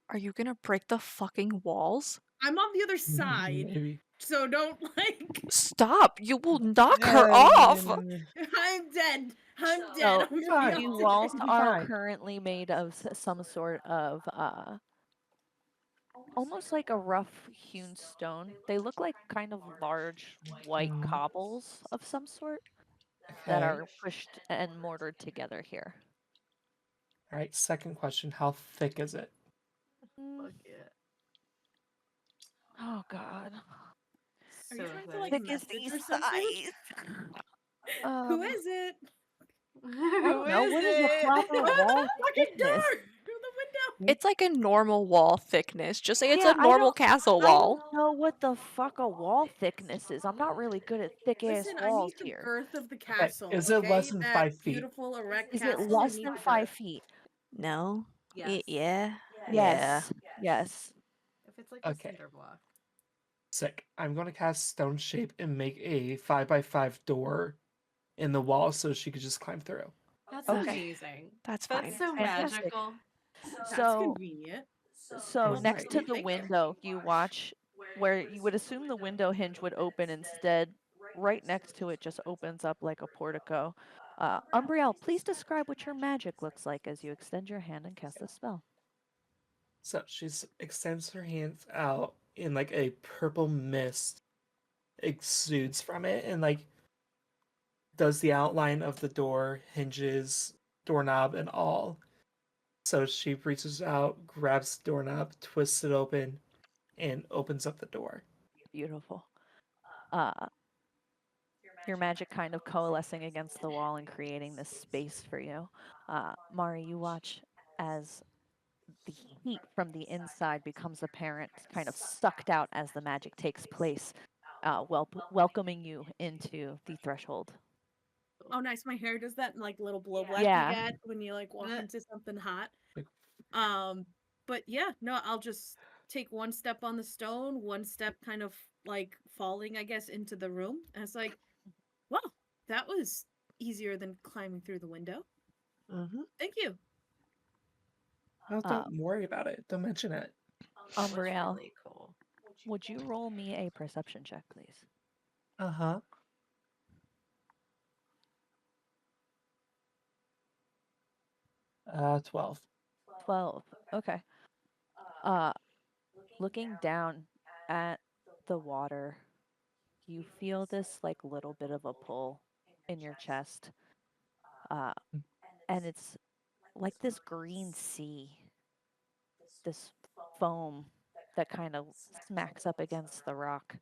Are you gonna break the fucking walls? I'm on the other side, Maybe. so don't like. Stop! You will knock her off! I'm dead. I'm dead. So, I'm fine. the dead. walls It'll be are fine. currently made of some sort of almost like a rough hewn stone. They look like kind of large white Mhm. cobbles of some sort that Okay. are pushed and mortared together here. All right. Second question. How thick is it? Fuck yeah. Oh God. Are you So trying to thick. like Thick as message these or something? thighs. Who is it? I don't know. What is a proper Open wall the fucking thickness? door! Through the window! It's like a normal wall thickness. Just say it's Yeah, a normal castle I wall. don't know what the fuck a wall thickness is. I'm not really good at thick ass Listen, I walls need the here. girth of the castle. Is it okay? less than That 5 feet? beautiful erect Is castle. it I less need than the 5 girth. feet? No? Yes. Yeah. Yes. Yes. If it's like a Okay. cinder block. Sick. I'm going to cast Stone Shape and make a 5x5 door in the wall so she could just climb through. That's Okay. amazing. That's fine. That's so Fantastic. magical. That's So, convenient. so That's next to right. the Thank you. window, you watch where you would assume the window hinge would open. Instead, right next to it just opens up like a portico. Umbrielle, please describe what your magic looks like as you extend your hand and cast the spell. So she extends her hands out and like a purple mist exudes from it and like does the outline of the door, hinges, doorknob, and all. So she reaches out, grabs the doorknob, twists it open, and opens up the door. Beautiful. Your magic kind of coalescing against the wall and creating this space for you. Mari, you watch as the heat from the inside becomes apparent, kind of sucked out as the magic takes place, welcoming you into the threshold. Oh, nice. My hair does that like little blow black Yeah. you get when you like walk into something hot. Like- But yeah, no, I'll just take one step on the stone, one step kind of like falling, I guess, into the room. And it's like, wow, that was easier than climbing through the window. Mm-hmm. Thank you. Oh, don't worry about it. Don't mention it. That was Umbrielle, really cool. would you roll me a perception check, please? Uh-huh. Uh, 12. 12. Okay. Looking down at the water, you feel this like little bit of a pull in your chest. And it's like this green sea, this foam that kind of smacks up against the rock.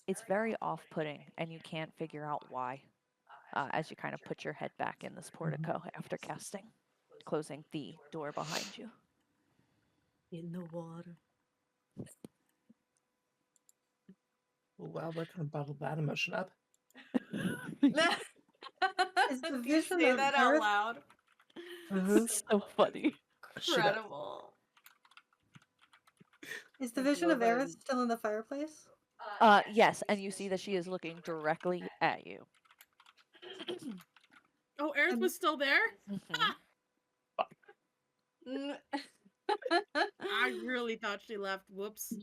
It's very off-putting, and you can't figure out why. As you kind of put your head back in this portico after casting, closing the door behind you. In the water. Well, we're gonna bottle that emotion up. Is the Did you vision say of that out Earth- loud? It's so funny. Incredible. Is the Like vision of Lova Aerith and- still in the fireplace? Yes, and you see that she is looking directly at you. Oh, Aerith And- was still there? Mhm. I really thought she left. Whoops.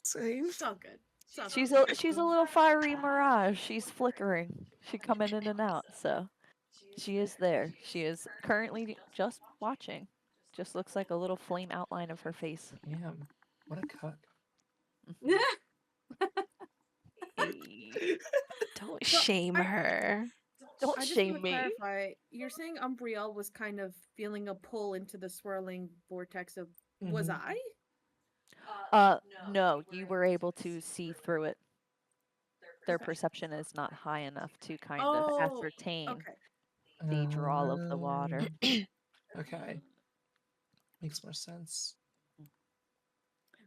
Same. It's all good. It's all She's good. she's a little fiery mirage. She's flickering. She coming in and out. So she is there. She is currently just watching. Just looks like a little flame outline of her face. Damn. What a cuck. Hey, Don't So, shame I- her. don't I just shame want to me. clarify. You're saying Umbrielle was kind of feeling a pull into the swirling vortex of. Was Mhm. I? No, you were able to see through it. Their perception is not high enough to kind of Oh, ascertain okay. the draw of the water. Okay. Makes more sense.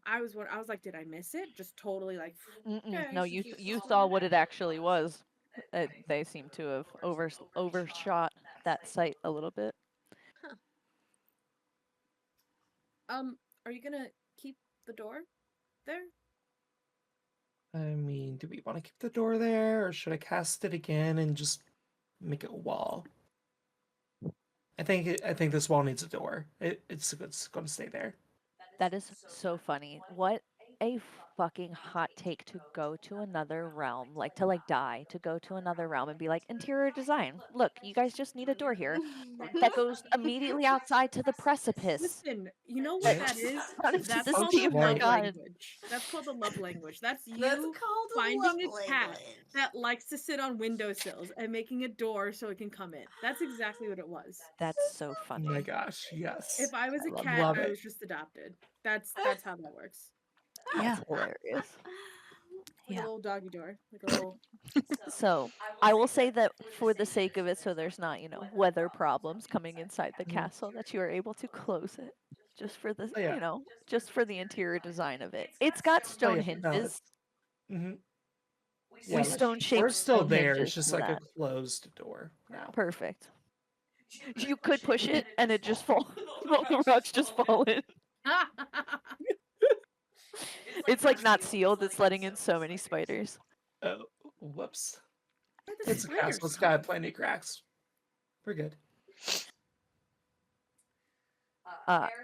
I was like, did I miss it? Just totally like. Mm-mm. No, Okay. you saw what it actually was. They seem to have overshot that sight a little bit. Are you gonna keep the door there? I mean, do we want to keep the door there, or should I cast it again and just make it a wall? I think this wall needs a door. It's going to stay there. That is so funny. What a fucking hot take to go to another realm, like to die, to go to another realm and be like, interior design. Look, you guys just need a door here that goes immediately outside to the precipice. Listen, you know Wait. what that is? Out of That's the called sea the of love God. language. That's called the love language. That's you That's called finding love a cat language. that likes to sit on windowsills and making a door so it can come in. That's exactly what it was. That's so Oh funny. my gosh, yes. If I was a I cat, love I it. was just adopted. That's how that works. Yeah. That's hilarious. Like Yeah. a little doggy door. Like a little. So I will say that for the sake of it, so there's not, weather problems coming inside the Mhm. castle, that you are able to close it. Just for the, Oh, yeah. just for the interior design of it. It's got Oh, stone yeah. No, hinges. hmm We Yeah, stone shaped we're still stone there. hinges It's just to like a that. closed door now. Perfect. You could push it and it just fall. All the rocks just fall in. It's like not sealed. It's letting in so many spiders. Oh, whoops. Where the It's a spiders castle. It's come got plenty of cracks. We're good.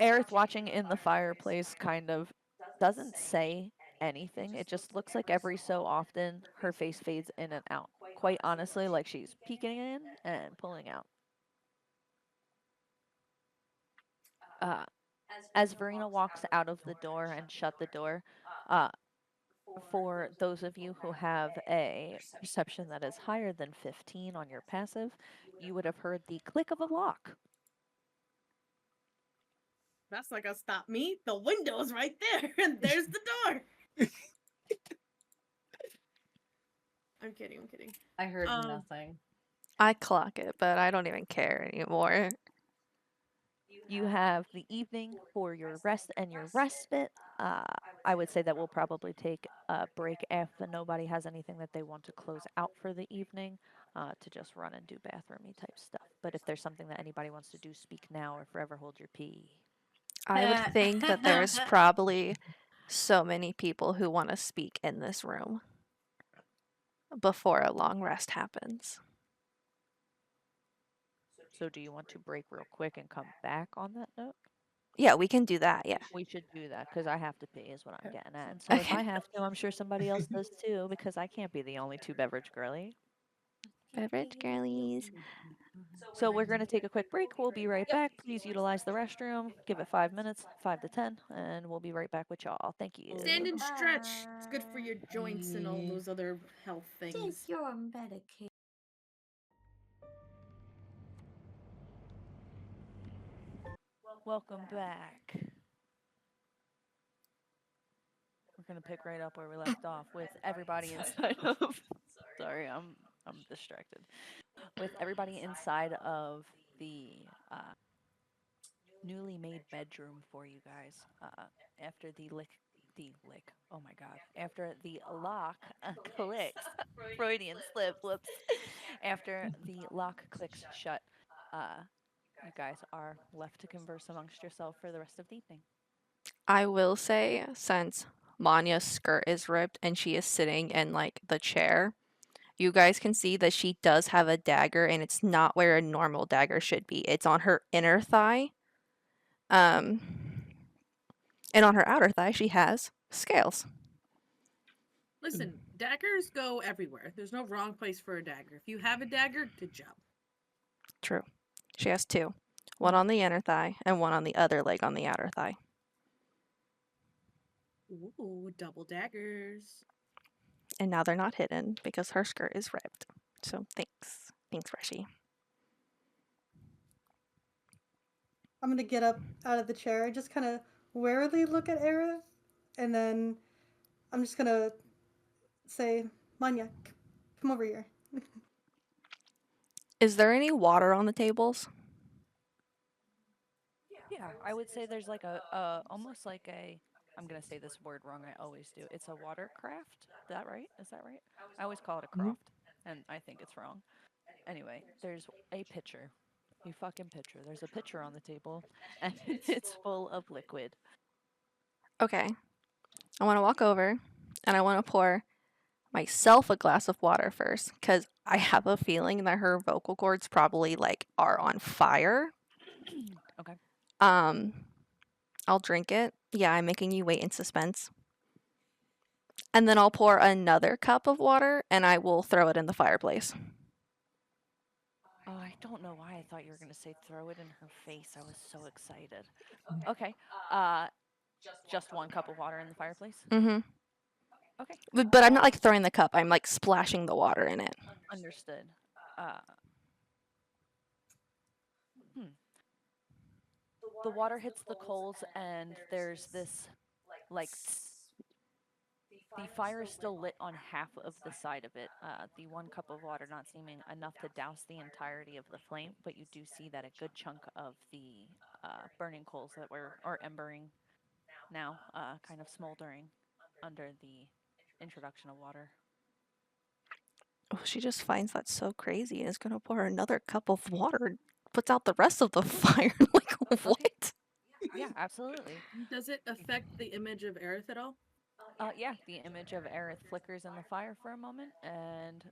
Aerith watching in the fireplace kind of doesn't say anything. It just looks like every so often her face fades in and out. Quite honestly, like she's peeking in and pulling out. As Verena walks out of the door and shut the door, for those of you who have a perception that is higher than 15 on your passive, you would have heard the click of a lock. That's not gonna stop me. The window's right there, and there's the door. I'm kidding. I heard Um, nothing. I clock it, but I don't even care anymore. You have the evening for your rest and your respite. I would say that we'll probably take a break if nobody has anything that they want to close out for the evening, to just run and do bathroomy type stuff. But if there's something that anybody wants to do, speak now or forever hold your pee. I would think that there's probably so many people who want to speak in this room before a long rest happens. So do you want to break real quick and come back on that note? Yeah, we can do that. Yeah. We should do that because I have to pee is what I'm Okay. getting at. And so if Okay. I have to, I'm sure somebody else does too because I can't be the only two beverage girly. Beverage girlies. So we're going to take a quick break. We'll be right back. Please utilize the restroom. Give it 5 minutes, 5 to 10, and we'll be right back with y'all. Thank you. stand and stretch. It's good for your joints and all Bye. those other health things. Take your medication. Welcome back. We're gonna pick right up where we left off with everybody inside of. Sorry, I'm distracted. With everybody inside of the newly made bedroom for you guys. After the lick. Oh my god. After the lock clicks. Freudian slip. Whoops. After the lock clicks shut, you guys are left to converse amongst yourself for the rest of the evening. I will say, since Manya's skirt is ripped and she is sitting in like the chair. You guys can see that she does have a dagger and it's not where a normal dagger should be. It's on her inner thigh. And on her outer thigh she has scales. Listen, daggers go everywhere. There's no wrong place for a dagger. If you have a dagger, good job. True. She has two. One on the inner thigh and one on the other leg on the outer thigh. Ooh, double daggers. And now they're not hidden because her skirt is ripped. So thanks. Thanks, Reshi. I'm gonna get up out of the chair and just kind of warily look at Aerith, and then I'm just gonna say, Manya, come over here. Is there any water on the tables? Yeah, I would say there's like almost like a, I'm gonna say this word wrong, I always do. It's a watercraft. Is that right? Is that right? I always call it a croft, and I think it's wrong. Anyway, there's a pitcher. A fucking pitcher. There's a pitcher on the table, and it's full of liquid. Okay. I want to walk over and I want to pour myself a glass of water first because I have a feeling that her vocal cords probably like are on fire. Okay. I'll drink it. Yeah, I'm making you wait in suspense. And then I'll pour another cup of water and I will throw it in the fireplace. Oh, I don't know why I thought you were gonna say throw it in her face. I was so excited. Okay. Just one cup of water in the fireplace. Mm-hmm. Okay. But I'm not like throwing the cup. I'm like splashing the water in it. Understood. The water hits the coals, and there's this, like, the fire is still lit on half of the side of it. The one cup of water not seeming enough to douse the entirety of the flame, but you do see that a good chunk of the burning coals that are embering now, kind of smoldering under the introduction of water. Oh, she just finds that so crazy and is gonna pour another cup of water and puts out the rest of the fire. Like, what? Yeah, absolutely. Does it affect the image of Aerith at all? Yeah, the image of Aerith flickers in the fire for a moment and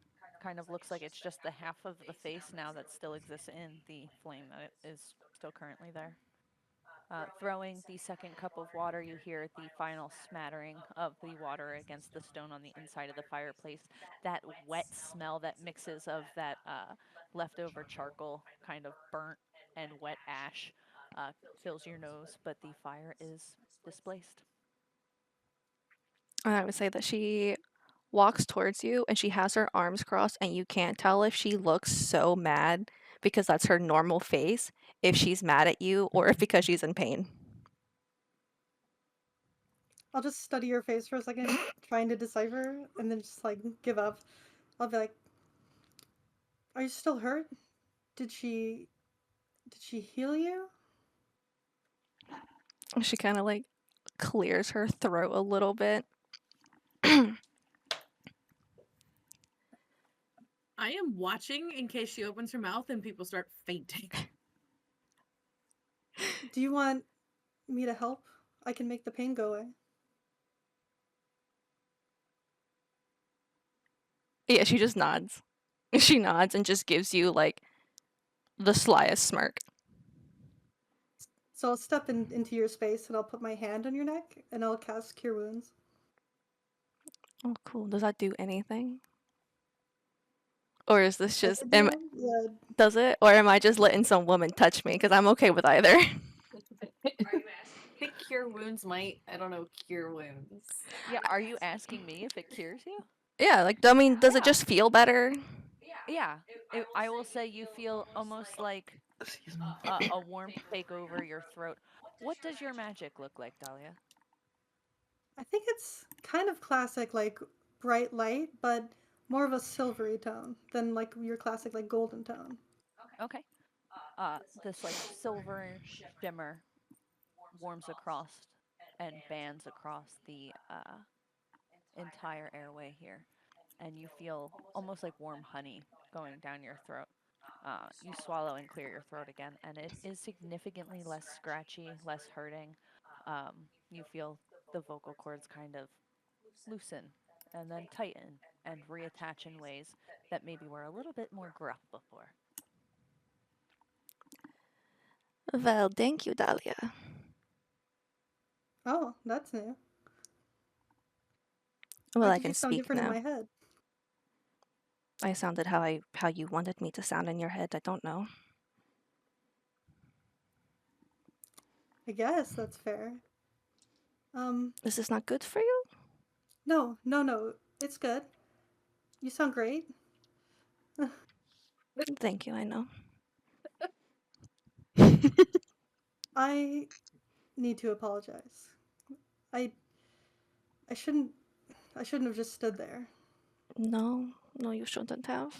kind of looks like it's just the half of the face now that still exists in the flame that is still currently there. Throwing the second cup of water, you hear the final smattering of the water against the stone on the inside of the fireplace. That wet smell that mixes of that leftover charcoal, kind of burnt and wet ash, fills your nose, but the fire is displaced. And I would say that she walks towards you and she has her arms crossed, and you can't tell if she looks so mad because that's her normal face, if she's mad at you, or if because she's in pain. I'll just study her face for a second, trying to decipher, and then just like give up. I'll be like, "Are you still hurt? Did she heal you?" She kind of like clears her throat a little bit. I am watching in case she opens her mouth and people start fainting. Do you want me to help? I can make the pain go away. Yeah, she just nods. She nods and just gives you like the slyest smirk. So I'll step into your space and I'll put my hand on your neck and I'll cast Cure Wounds. Oh, cool. Does that do anything? Or is this Does just it do it? Yeah. does it? Or am I just letting some woman touch me? Because I'm okay with either. I think cure wounds might, I don't know, cure wounds. Yeah, are you asking me if it cures you? Yeah, like I mean, does it Yeah. just feel better? Yeah, I will say you feel almost like Excuse me. a warmth take over your throat. What does your magic look like, Dahlia? I think it's kind of classic, like bright light, but more of a silvery tone than like your classic, like golden tone. Okay. This like silver shimmer warms across and bands across the entire airway here, and you feel almost like warm honey going down your throat. You swallow and clear your throat again, and it is significantly less scratchy, less hurting. You feel the vocal cords kind of loosen and then tighten and reattach in ways that maybe were a little bit more gruff before. Well, thank you, Dahlia. Oh, that's new. Well, Why I did you can sound speak different now. in my head? I sounded how you wanted me to sound in your head. I don't know. I guess that's fair. Is this not good for you? No. It's good. You sound great. Thank you, I know. I need to apologize. I shouldn't have just stood there. No, you shouldn't have.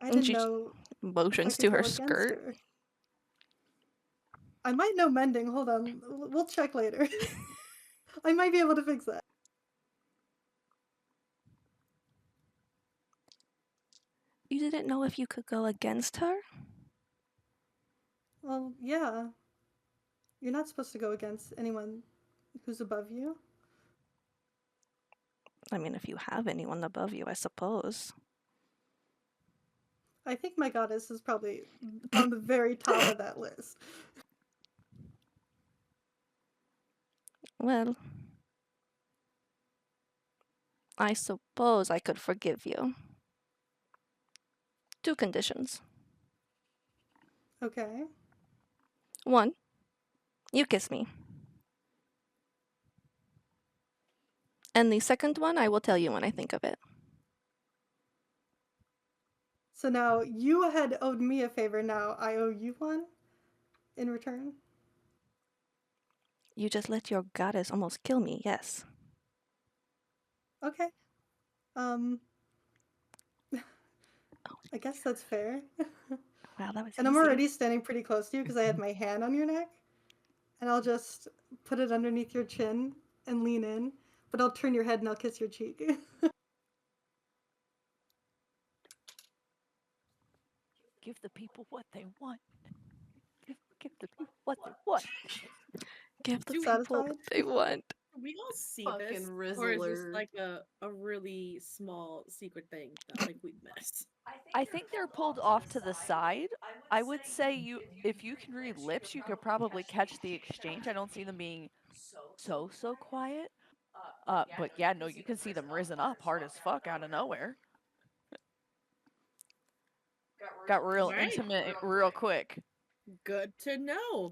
I And didn't she know if I motions could to go her against skirt. her. I might know mending. Hold on. We'll check later. I might be able to fix that. You didn't know if you could go against her? Well, yeah. You're not supposed to go against anyone who's above you. I mean, if you have anyone above you, I suppose. I think my goddess is probably on the very top of that list. Well, I suppose I could forgive you. 2 conditions. Okay. 1, you kiss me. And the second one, I will tell you when I think of it. So now you had owed me a favor, now I owe you one in return? You just let your goddess almost kill me, yes. Okay. I guess that's fair. Wow, that was And I'm easy. already standing pretty close to you because I had my hand on your neck. And I'll just put it underneath your chin and lean in. But I'll turn your head and I'll kiss your cheek. Give the people what they want. Give the people what they want. Give the Do- people what Satisfied? they want. We all see Fucking this, or is this Rizzler. like a really small secret thing that like we miss? I think they're pulled off to the side. I would say if you can read lips, you could probably catch the exchange. I don't see them being so quiet. But yeah, no, you can see them risen up hard as fuck out of nowhere. Got real Right. intimate real quick. Good to know.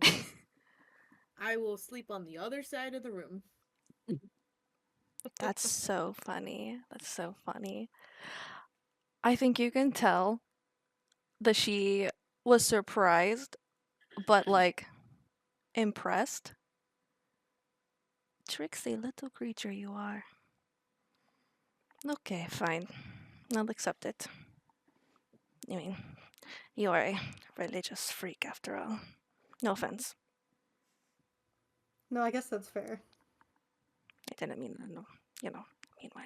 I will sleep on the other side of the room. That's so funny. That's so funny. I think you can tell that she was surprised, but like impressed. Tricksy little creature you are. Okay, fine. I'll accept it. I mean, you are a religious freak after all. No offense. No, I guess that's fair. I didn't mean that, no, mean way.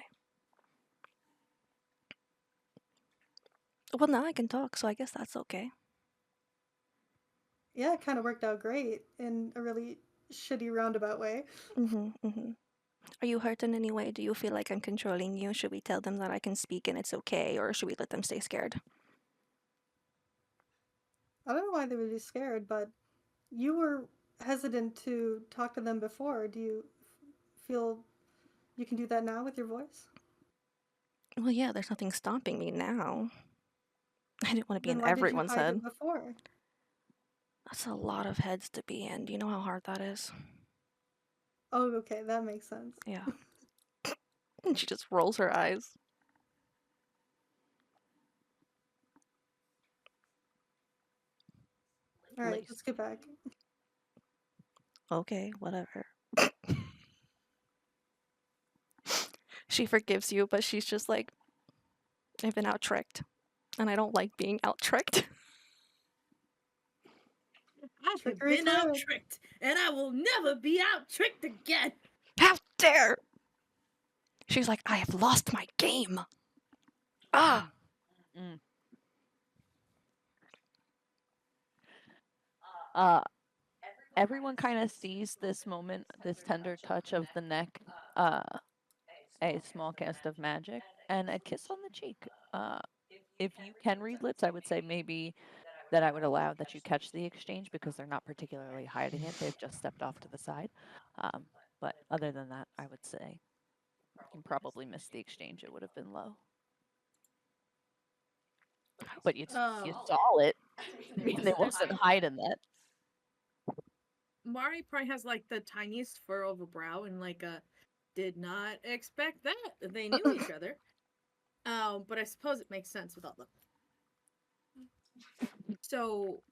Well, now I can talk, so I guess that's okay. Yeah, it kind of worked out great in a really shitty roundabout way. Are you hurt in any way? Do you feel like I'm controlling you? Should we tell them that I can speak and it's okay, or should we let them stay scared? I don't know why they would be scared, but you were hesitant to talk to them before. Do you feel you can do that now with your voice? Well, yeah, there's nothing stopping me now. I didn't want to be Then in why did you everyone's hide head. it before? That's a lot of heads to be in. Do you know how hard that is? Oh, okay, that makes sense. Yeah. And she just rolls her eyes. All right, Lace. let's get back. Okay, whatever. She forgives you, but she's just like, I've been out tricked. And I don't like being out tricked. I've Trickery been out through. tricked, and I will never be out tricked again. How dare! She's like, I have lost my game. Ah! everyone kind of sees this moment, this tender touch of the neck, a small cast of magic, and a kiss on the cheek. If you can read lips, I would say maybe that I would allow that you catch the exchange because they're not particularly hiding it. They've just stepped off to the side. But other than that, I would say you probably missed the exchange. It would have been low. But you saw it. I mean, they wasn't hiding that. Mari probably has like the tiniest furrow of a brow and like a did not expect that they knew each other. But I suppose it makes sense with all the. So,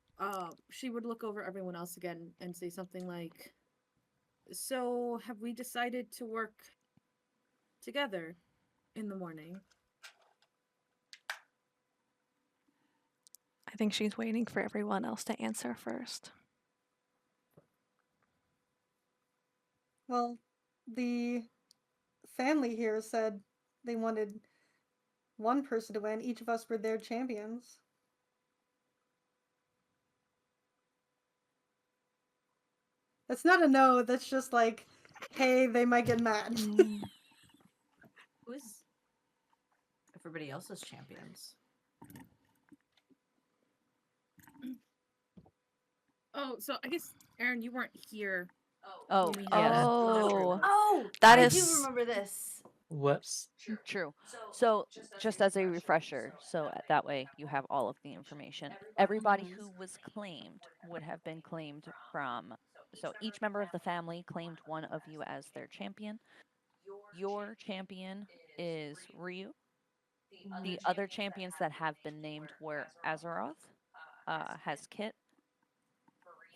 she would look over everyone else again and say something like, "So, have we decided to work together in the morning?" I think she's waiting for everyone else to answer first. Well, the family here said they wanted one person to win. Each of us were their champions. That's not a no. That's just like, hey, they might get mad. Who's everybody else's champions? Oh, so I guess Aaron, you weren't here. Oh, when we had yes. Oh. Oh, That I is- do remember this. Whoops. True. So, just as a refresher, so that way you have all of the information. Everybody who was claimed would have been claimed from. So, each member of the family claimed one of you as their champion. Your champion is Ryu. The other champions that have been named were Azeroth, has Kit.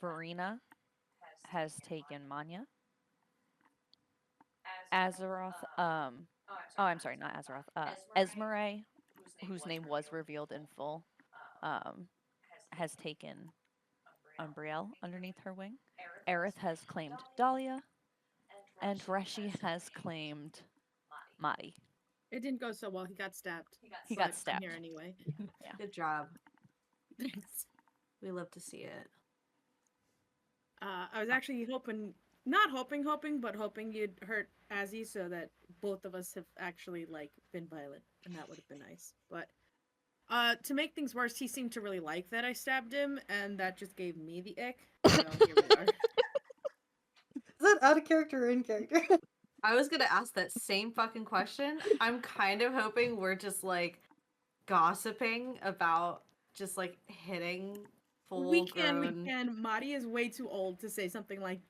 Verena has taken Manya. Azeroth, oh, I'm sorry, not Azeroth. Esmeralda, whose name was revealed in full, has taken Umbrielle underneath her wing. Aerith has claimed Dahlia, and Reshi has claimed Madi. It didn't go so well. He got stabbed. He got But I'm stabbed. here anyway. Good job. Thanks. We love to see it. I was actually not hoping, but hoping you'd hurt Azzy so that both of us have actually like been violent, and that would have been nice. But to make things worse, he seemed to really like that I stabbed him, and that just gave me the ick. So here we are. Is that out of character or in character? I was gonna ask that same fucking question. I'm kind of hoping we're just like gossiping about just like hitting full We can. Madi is way too old to say something like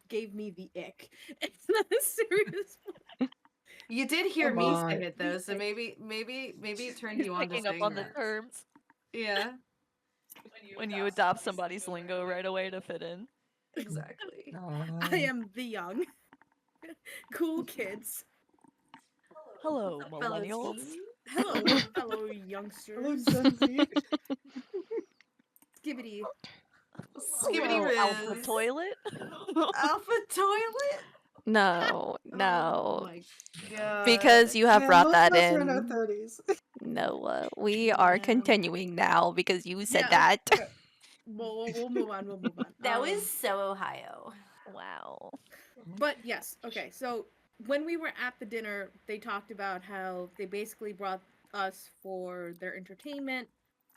gave me the ick. It's not a serious one. You did hear Come me on. say it though, so maybe it turned He's you on to picking up saying on the that. terms Yeah, when you adopt somebody's lingo right away to fit in. exactly. I am the young, cool kids. Hello, Fellow millennials. teen. Hello, fellow Hello, youngsters. Gen Z. Skibbity. Skibbity Hello, Alpha Riz. Toilet. Alpha toilet. No, Oh no. my god. Because you have Man, brought most that of us are in our in. 30s. No, we are Yeah. continuing now because you said Yeah, that. okay. We'll move on. We'll move on. That was so Ohio. Wow. But yes, okay. So when we were at the dinner, they talked about how they basically brought us for their entertainment.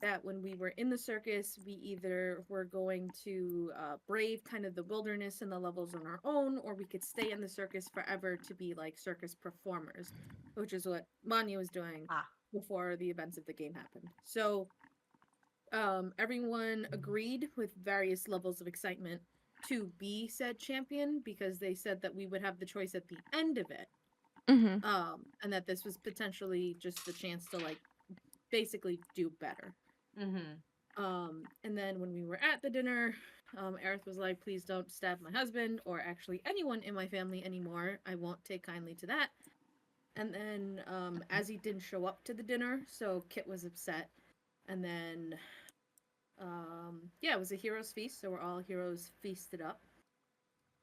That when we were in the circus, we either were going to brave kind of the wilderness and the levels on our own, or we could stay in the circus forever to be like circus performers, which is what Manya was doing before the events of the game happened. So everyone agreed with various levels of excitement to be said champion because they said that we would have the choice at the end of it. Hmm. And that this was potentially just the chance to like basically do better. Mm-hmm. And then when we were at the dinner, Aerith was like, please don't stab my husband or actually anyone in my family anymore. I won't take kindly to that. And then Azzy didn't show up to the dinner, so Kit was upset. And then yeah, it was a heroes feast, so we're all heroes feasted up.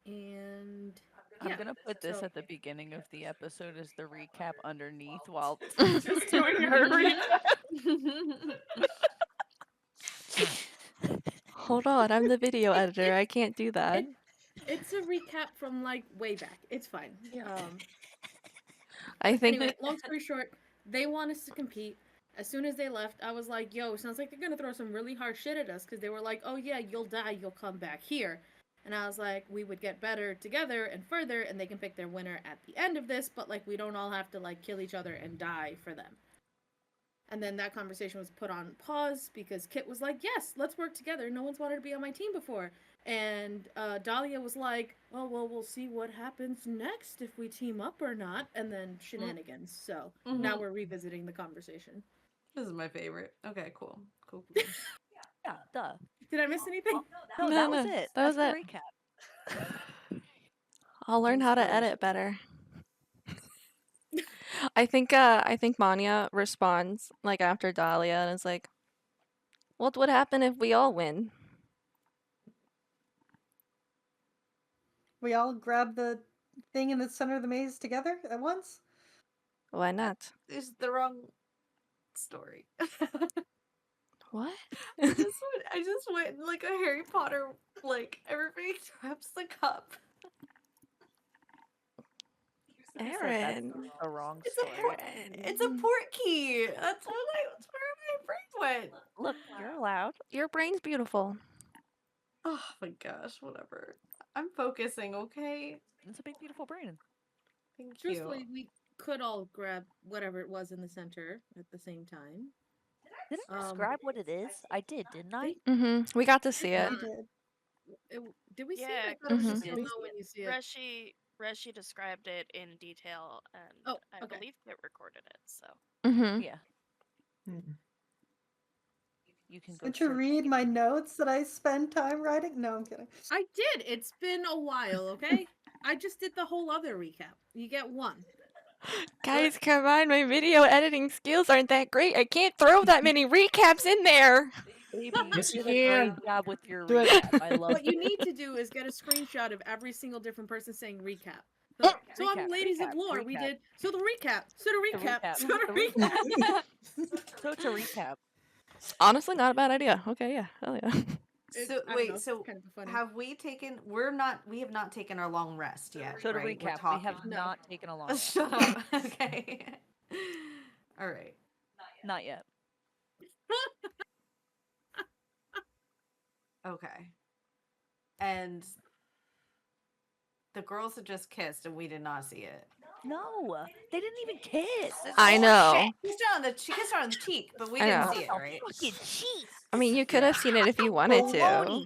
And I'm yeah, gonna put this so- at the beginning of the episode as the recap underneath while just doing her recap. Hold on, I'm the video editor. I can't do that. It's a recap from like way back. It's fine. I think Anyway, long story short, they want us to compete. As soon as they left, I was like, yo, sounds like they're gonna throw some really hard shit at us, because they were like, oh yeah, you'll die, you'll come back here. And I was like, we would get better together and further, and they can pick their winner at the end of this, but like we don't all have to like kill each other and die for them. And then that conversation was put on pause because Kit was like, yes, let's work together. No one's wanted to be on my team before. And Dahlia was like, oh, well, we'll see what happens next if we team up or not. And then shenanigans. So now we're revisiting the conversation. This is my favorite. Okay, cool. Cool. Yeah, duh. Did I miss anything? No, No, that was no, it. that was That's it. the recap. I'll learn how to Spoilers. edit better. I think Manya responds like after Dahlia and is like, "What would happen if we all win?" We all grab the thing in the center of the maze together at once? Why not? This is the wrong story. What? I just went like a Harry Potter, like everybody grabs the cup. You said that's Aaron. the wrong It's story. it's a port key. That's where my brain went. Look, you're allowed. Your brain's beautiful. Oh my gosh, whatever. I'm focusing, okay? It's a big, beautiful brain. Thank Truthfully, you. we could all grab whatever it was in the center at the same time. Did I describe what it is? I did, didn't I? Mm-hmm. We got to see it. We did. Did we see Yeah, it? I thought it was just Mhm. you'll know when you see it. Reshi described it in detail, and Oh, I okay. believe it recorded it. So Mm-hmm. Yeah. Mm. You can go Did you search read it. my notes that I spend time writing? No, I'm kidding. I did. It's been a while, okay? I just did the whole other recap. You get one. Guys, come on, my video editing skills aren't that great. I can't throw that many recaps in there. Baby, you Yes, you did a great can. job with your Do it. recap. I love What you it. need to do is get a screenshot of every single different person saying recap. So on Recap, Ladies of recap, Lore, we recap. did. So the recap. So the recap. recap, So the the recap. So to recap, Honestly, not a bad idea. Okay, yeah. Hell yeah. So I don't wait, know, it's so kind of funny. have we taken? We have not taken our long rest yet. so to right? We're recap, we talking. have No. not taken a long rest. Shut up. Okay. All right. Not yet. Okay. And the girls had just kissed, and we did not see it. No, they didn't even kiss. It's I know. She kissed her on the cheek, but we I didn't know. see it, Oh, right? fucking cheese. I mean, you could have seen it if you wanted to. Baloney.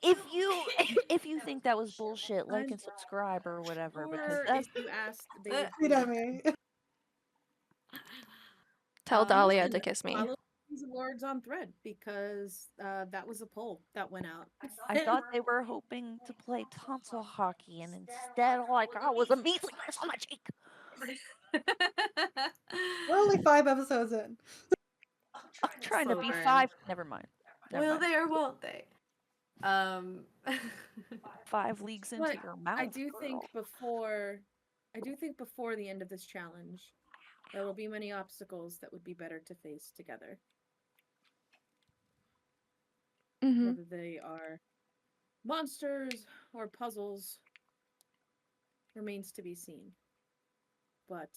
If you think that was bullshit, like and subscribe or whatever, because Or that's if you asked, they would You know me. Tell Dahlia to listen, kiss me. follow these awards on Thread, because that was a poll that went out. I thought they were hoping to play tonsil hockey, and instead, all I got was a measly kiss on my cheek. We're only 5 episodes in. I'm trying to Slow be burn. 5. Never mind. Never Will mind. they or won't they? 5 leagues into But your mouth. I do think girl. before the end of this challenge, there will be many obstacles that would be better to face together. Mm-hmm. Whether they are monsters or puzzles remains to be seen. But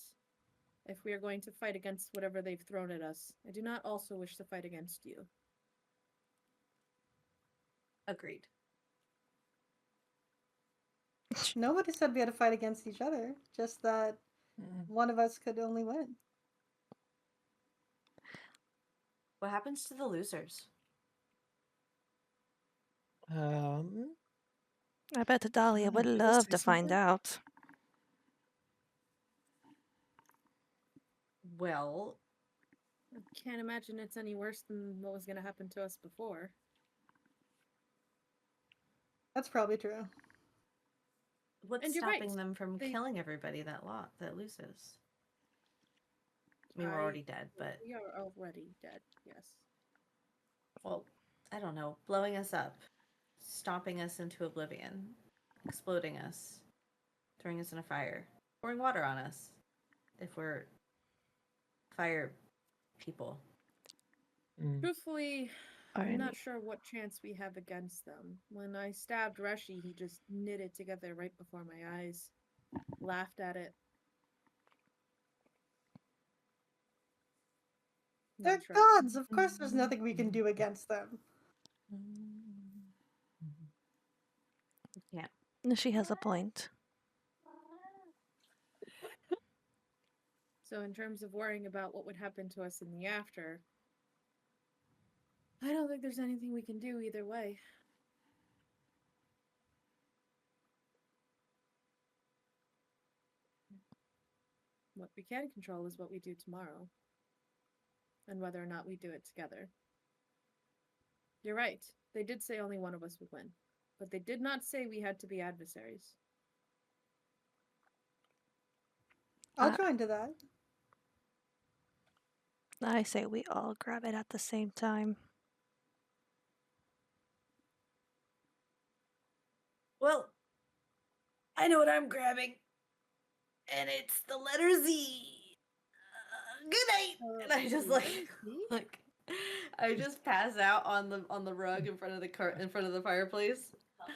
if we are going to fight against whatever they've thrown at us, I do not also wish to fight against you. Agreed. Nobody said we had to fight against each other. Just that one of us could only win. What happens to the losers? I bet Dahlia would Say love to find something? out. Well, I can't imagine it's any worse than what was going to happen to us before. That's probably true. what's And you're right, stopping them from they- killing everybody that loses? I mean, we're already dead, but We are already dead, yes. well, I don't know, blowing us up, stomping us into oblivion, exploding us, throwing us in a fire, pouring water on us, if we're fire people. Mm. Truthfully, I'm Alrighty. not sure what chance we have against them. When I stabbed Reshi, he just knit it together right before my eyes. Laughed at it. They're Then shrugged. gods. Of course, there's nothing we can do against them. She has a point. So in terms of worrying about what would happen to us in the after, I don't think there's anything we can do either way. What we can control is what we do tomorrow. And whether or not we do it together. You're right. They did say only one of us would win. But they did not say we had to be adversaries. I'll join to that. I say we all grab it at the same time. Well, I know what I'm grabbing. And it's the letter Z. Good night. And I just like I just pass out on the rug in front of the fireplace.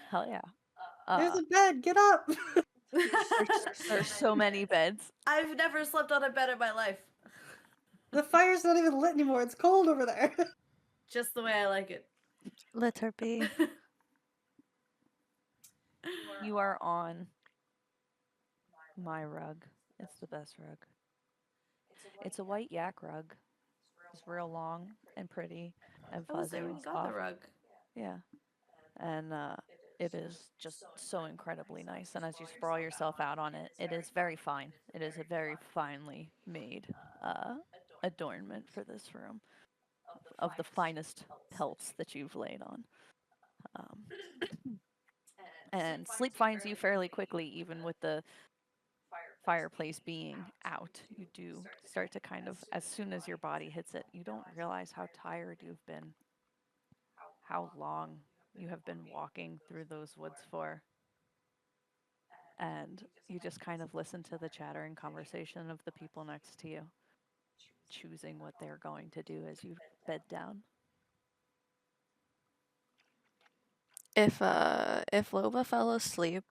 Hell yeah. There's a bed. Get up. There's so many beds. I've never slept on a bed in my life. The fire's not even lit anymore. It's cold over there. Just the way I like it. Let her be. You are on my rug. It's the best rug. It's a white yak rug. It's real long and pretty and I was fuzzy there when and you got the soft. rug. Yeah. And it is just so incredibly nice. And as you sprawl yourself out on it, it is very fine. It is a very finely made adornment for this room of the finest pelts that you've laid on. And sleep finds you fairly quickly, even with the fireplace being out. You do start to kind of, as soon as your body hits it, you don't realize how tired you've been, how long you have been walking through those woods for. And you just kind of listen to the chattering conversation of the people next to you, choosing what they're going to do as you bed down. If Lova fell asleep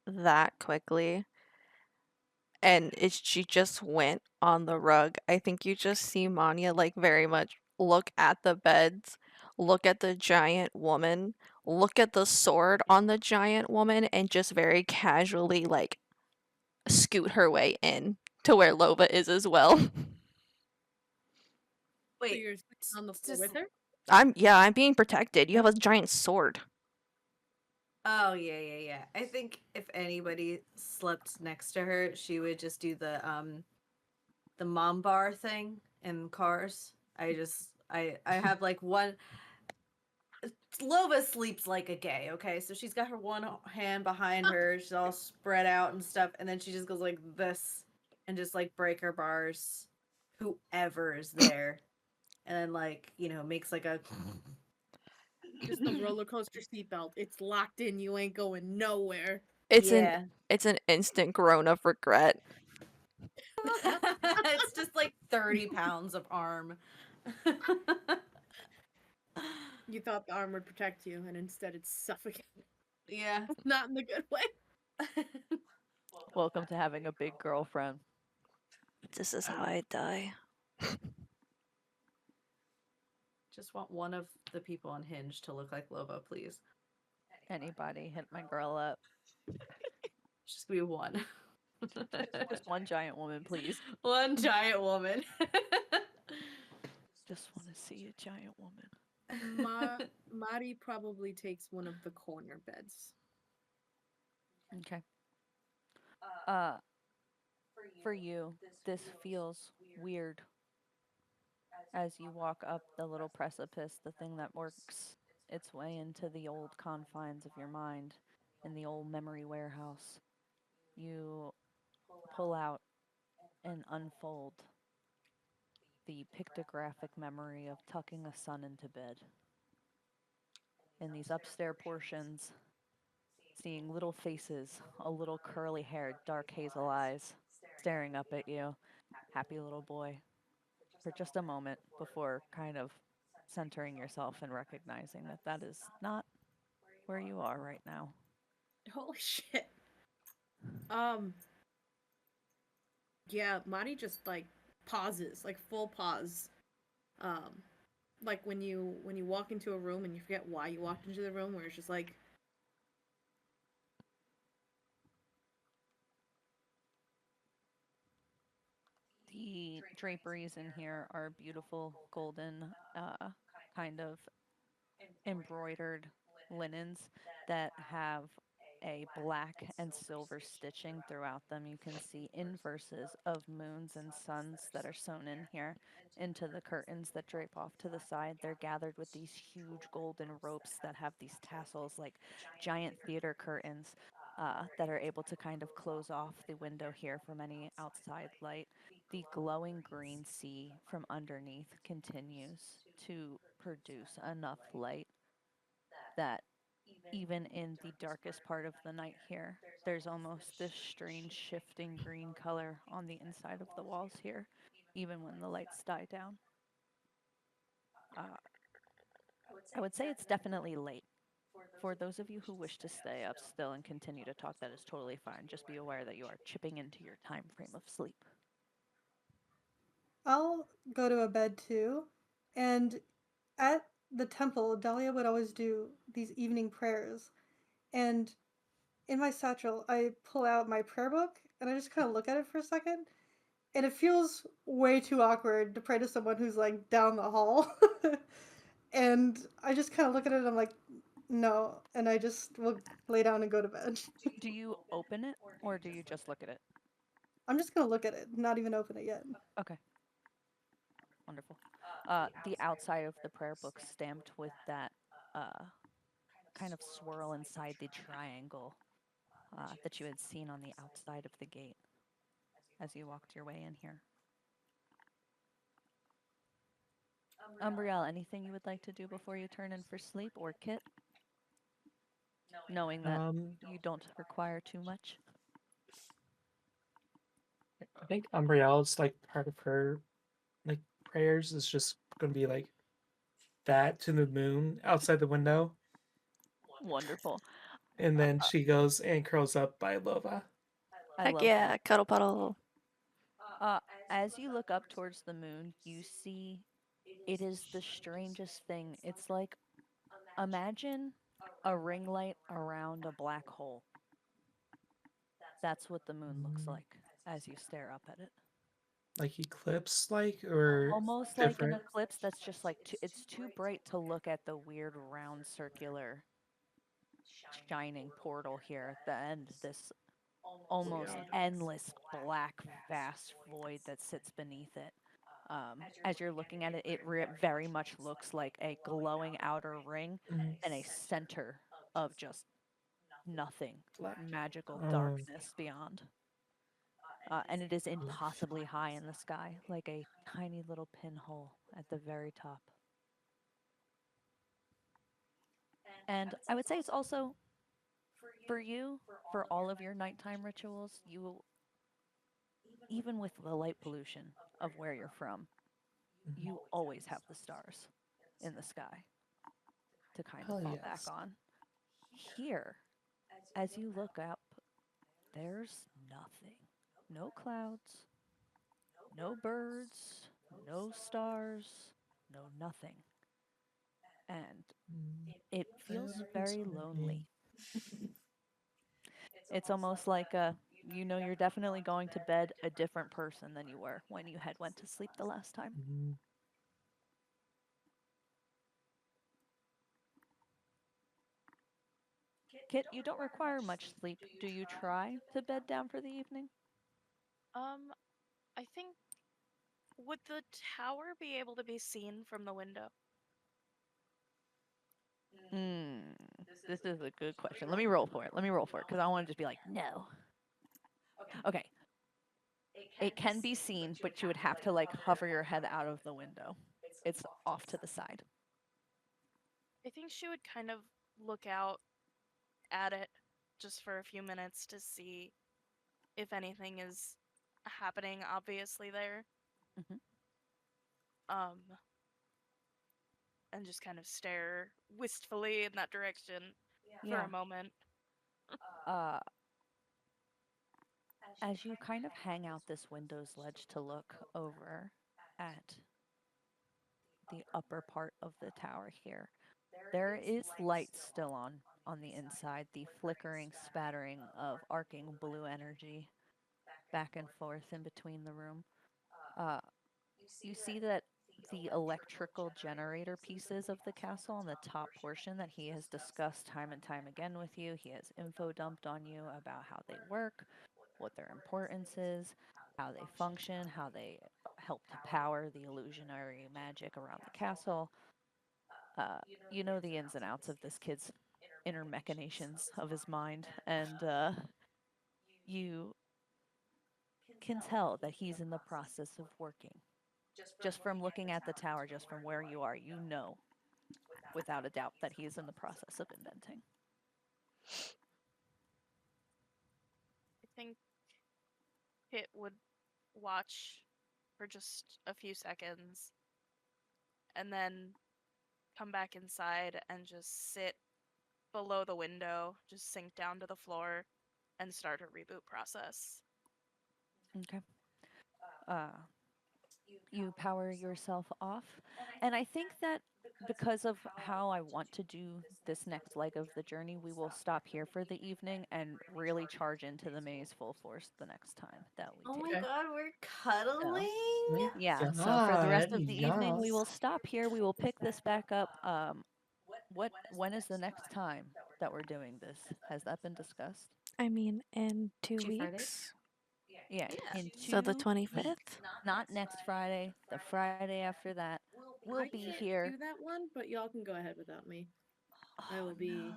that quickly and she just went on the rug, I think you just see Manya like very much look at the beds, look at the giant woman, look at the sword on the giant woman, and just very casually like scoot her way in to where Lova is as well. So Wait, you're sleeping on the floor just- with her? I'm being protected. You have a giant sword. Oh yeah. I think if anybody slept next to her, she would just do the mom bar thing in cars. I have like one. Lova sleeps like a gay, okay? So she's got her one hand behind her, she's all spread out and stuff, and then she just goes like this and just like breaker bars whoever is there. And then like, makes like a Just the roller coaster seatbelt. It's locked in. You ain't going nowhere. It's yeah. it's an instant groan of regret. It's just like 30 pounds of arm. You thought the arm would protect you, and instead it's suffocating. Yeah. Not in the good way. Welcome to having a big girlfriend. This is how I die. Just want one of the people on Hinge to look like Lova, please. Anybody hit my girl up. Just be one. Just one giant woman, please. One giant woman. Just want to see a giant woman. Mari probably takes one of the corner beds. Okay. For you, this feels weird. As you walk up the little precipice, the thing that works its way into the old confines of your mind, in the old memory warehouse, you pull out and unfold the pictographic memory of tucking a son into bed. In these upstairs portions, seeing little faces, a little curly-haired, dark hazel eyes, staring up at you, happy little boy, for just a moment before kind of centering yourself and recognizing that that is not where you are right now. Holy shit. Yeah, Mari just like pauses, like full pause. Like when you walk into a room and you forget why you walked into the room, where it's just like The draperies in here are beautiful golden, kind of embroidered linens that have a black and silver stitching throughout them. You can see inverses of moons and suns that are sewn in here into the curtains that drape off to the side. They're gathered with these huge golden ropes that have these tassels like giant theater curtains that are able to kind of close off the window here from any outside light. The glowing green sea from underneath continues to produce enough light that even in the darkest part of the night here, there's almost this strange shifting green color on the inside of the walls here, even when the lights die down. I would say it's definitely late. For those of you who wish to stay up still and continue to talk, that is totally fine. Just be aware that you are chipping into your time frame of sleep. I'll go to a bed too. And at the temple, Dahlia would always do these evening prayers. And in my satchel, I pull out my prayer book and I just kind of look at it for a second. And it feels way too awkward to pray to someone who's like down the hall. And I just kind of look at it and I'm like, no. And I just will lay down and go to bed. Do you open it or do you just look at it? I'm just going to look at it, not even open it yet. Okay. Wonderful. The outside of the prayer book stamped with that kind of swirl inside the triangle that you had seen on the outside of the gate as you walked your way in here. Umbrielle, anything you would like to do before you turn in for sleep, or Kit? Knowing that you don't require too much. I think Umbrielle's like part of her like prayers is just gonna be like that to the moon outside the window. Wonderful. And then she goes and curls up by Lova. I Heck love yeah, that. cuddle puddle. As you look up towards the moon, you see it is the strangest thing. It's like, imagine a ring light around a black hole. That's what the moon looks like as you stare up at it. Like eclipse, like or Almost like an different. eclipse that's just like it's too bright to look at the weird round circular shining portal here at the end. This almost endless black vast void that sits beneath it. As you're looking at it, it very much looks like a glowing outer ring and a center of just nothing, Black. magical darkness beyond. And it is impossibly high in the sky, like a tiny little pinhole at the very top. And I would say it's also, for you, for all of your nighttime rituals, you, even with the light pollution of where you're from, you always have the stars in the sky to kind of fall back on. Here, as you look up, there's nothing. No clouds, no birds, no stars, no nothing. And it feels very lonely. It's almost like you know you're definitely going to bed a different person than you were when you had went to sleep the last time. Kit, you don't require much sleep. Do you try to bed down for the evening? I think, would the tower be able to be seen from the window? This is a good question. Let me roll for it. Because I want to just be like, no. Okay. It can be seen, but you would have to like hover your head out of the window. It's off to the side. I think she would kind of look out at it just for a few minutes to see if anything is happening obviously there. Mhm. and just kind of stare wistfully in that direction for Yeah. a moment. Uh, as you kind of hang out this window's ledge to look over at the upper part of the tower here, there is light still on the inside, the flickering, spattering of arcing blue energy back and forth in between the room. Uh, you see that the electrical generator pieces of the castle on the top portion that he has discussed time and time again with you. He has info dumped on you about how they work, what their importance is, how they function, how they help to power the illusionary magic around the castle. You know the ins and outs of this kid's inner machinations of his mind, and you can tell that he's in the process of working. Just from looking at the tower, just from where you are, you know without a doubt that he is in the process of inventing. I think Kit would watch for just a few seconds and then come back inside and just sit below the window, just sink down to the floor and start a reboot process. Okay. You power yourself off. And I think that because of how I want to do this next leg of the journey, we will stop here for the evening and really charge into the maze full force the next time that we Oh take my it. god, we're cuddling. Yeah, so for the rest God, of the evening, we yes. will stop here. We will pick this back up. When is the next time that we're doing this? Has that been discussed? I mean, in 2 2 Fridays? weeks. Yeah, Yeah. in So the 2 25th? weeks. Not next Friday, the Friday after that. We'll I be can't here. do that one, but y'all can go ahead without me. I Oh, will be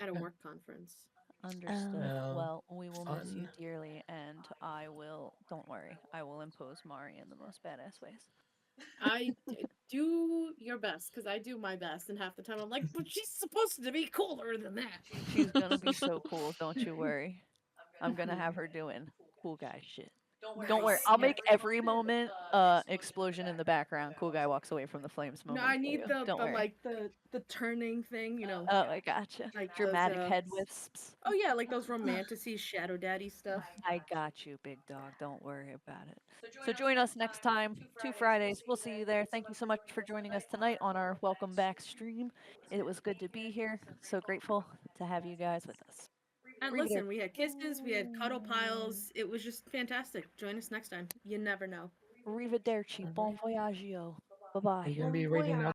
at a no. work conference. Understood. Oh, Well, we will miss you fun. dearly, and I will, don't worry, I will impose Mari in the most badass ways. Do your best, because I do my best, and half the time I'm like, but she's supposed to be cooler than that. She's gonna be so cool, don't you worry. I'm gonna have her doing cool guy shit. Don't worry, Nice. I'll make every moment explosion in the background. Cool guy walks away from the flames No, moment I for need you. the Don't worry. like the turning thing, you know, Oh, I gotcha. like Dramatic those, head wisps. oh yeah, like those romanticy shadow daddy stuff. I got you, big dog. Don't worry about it. So join us next time, 2 Fridays. We'll see you there. Thank you so much for joining us tonight on our welcome back stream. It was good to be here. So grateful to have you guys with us. And listen, we had kisses, we had cuddle piles. It was just fantastic. Join us next time. You never know. Arrivederci. Bon voyagio. Bye Are you bye. gonna be reading out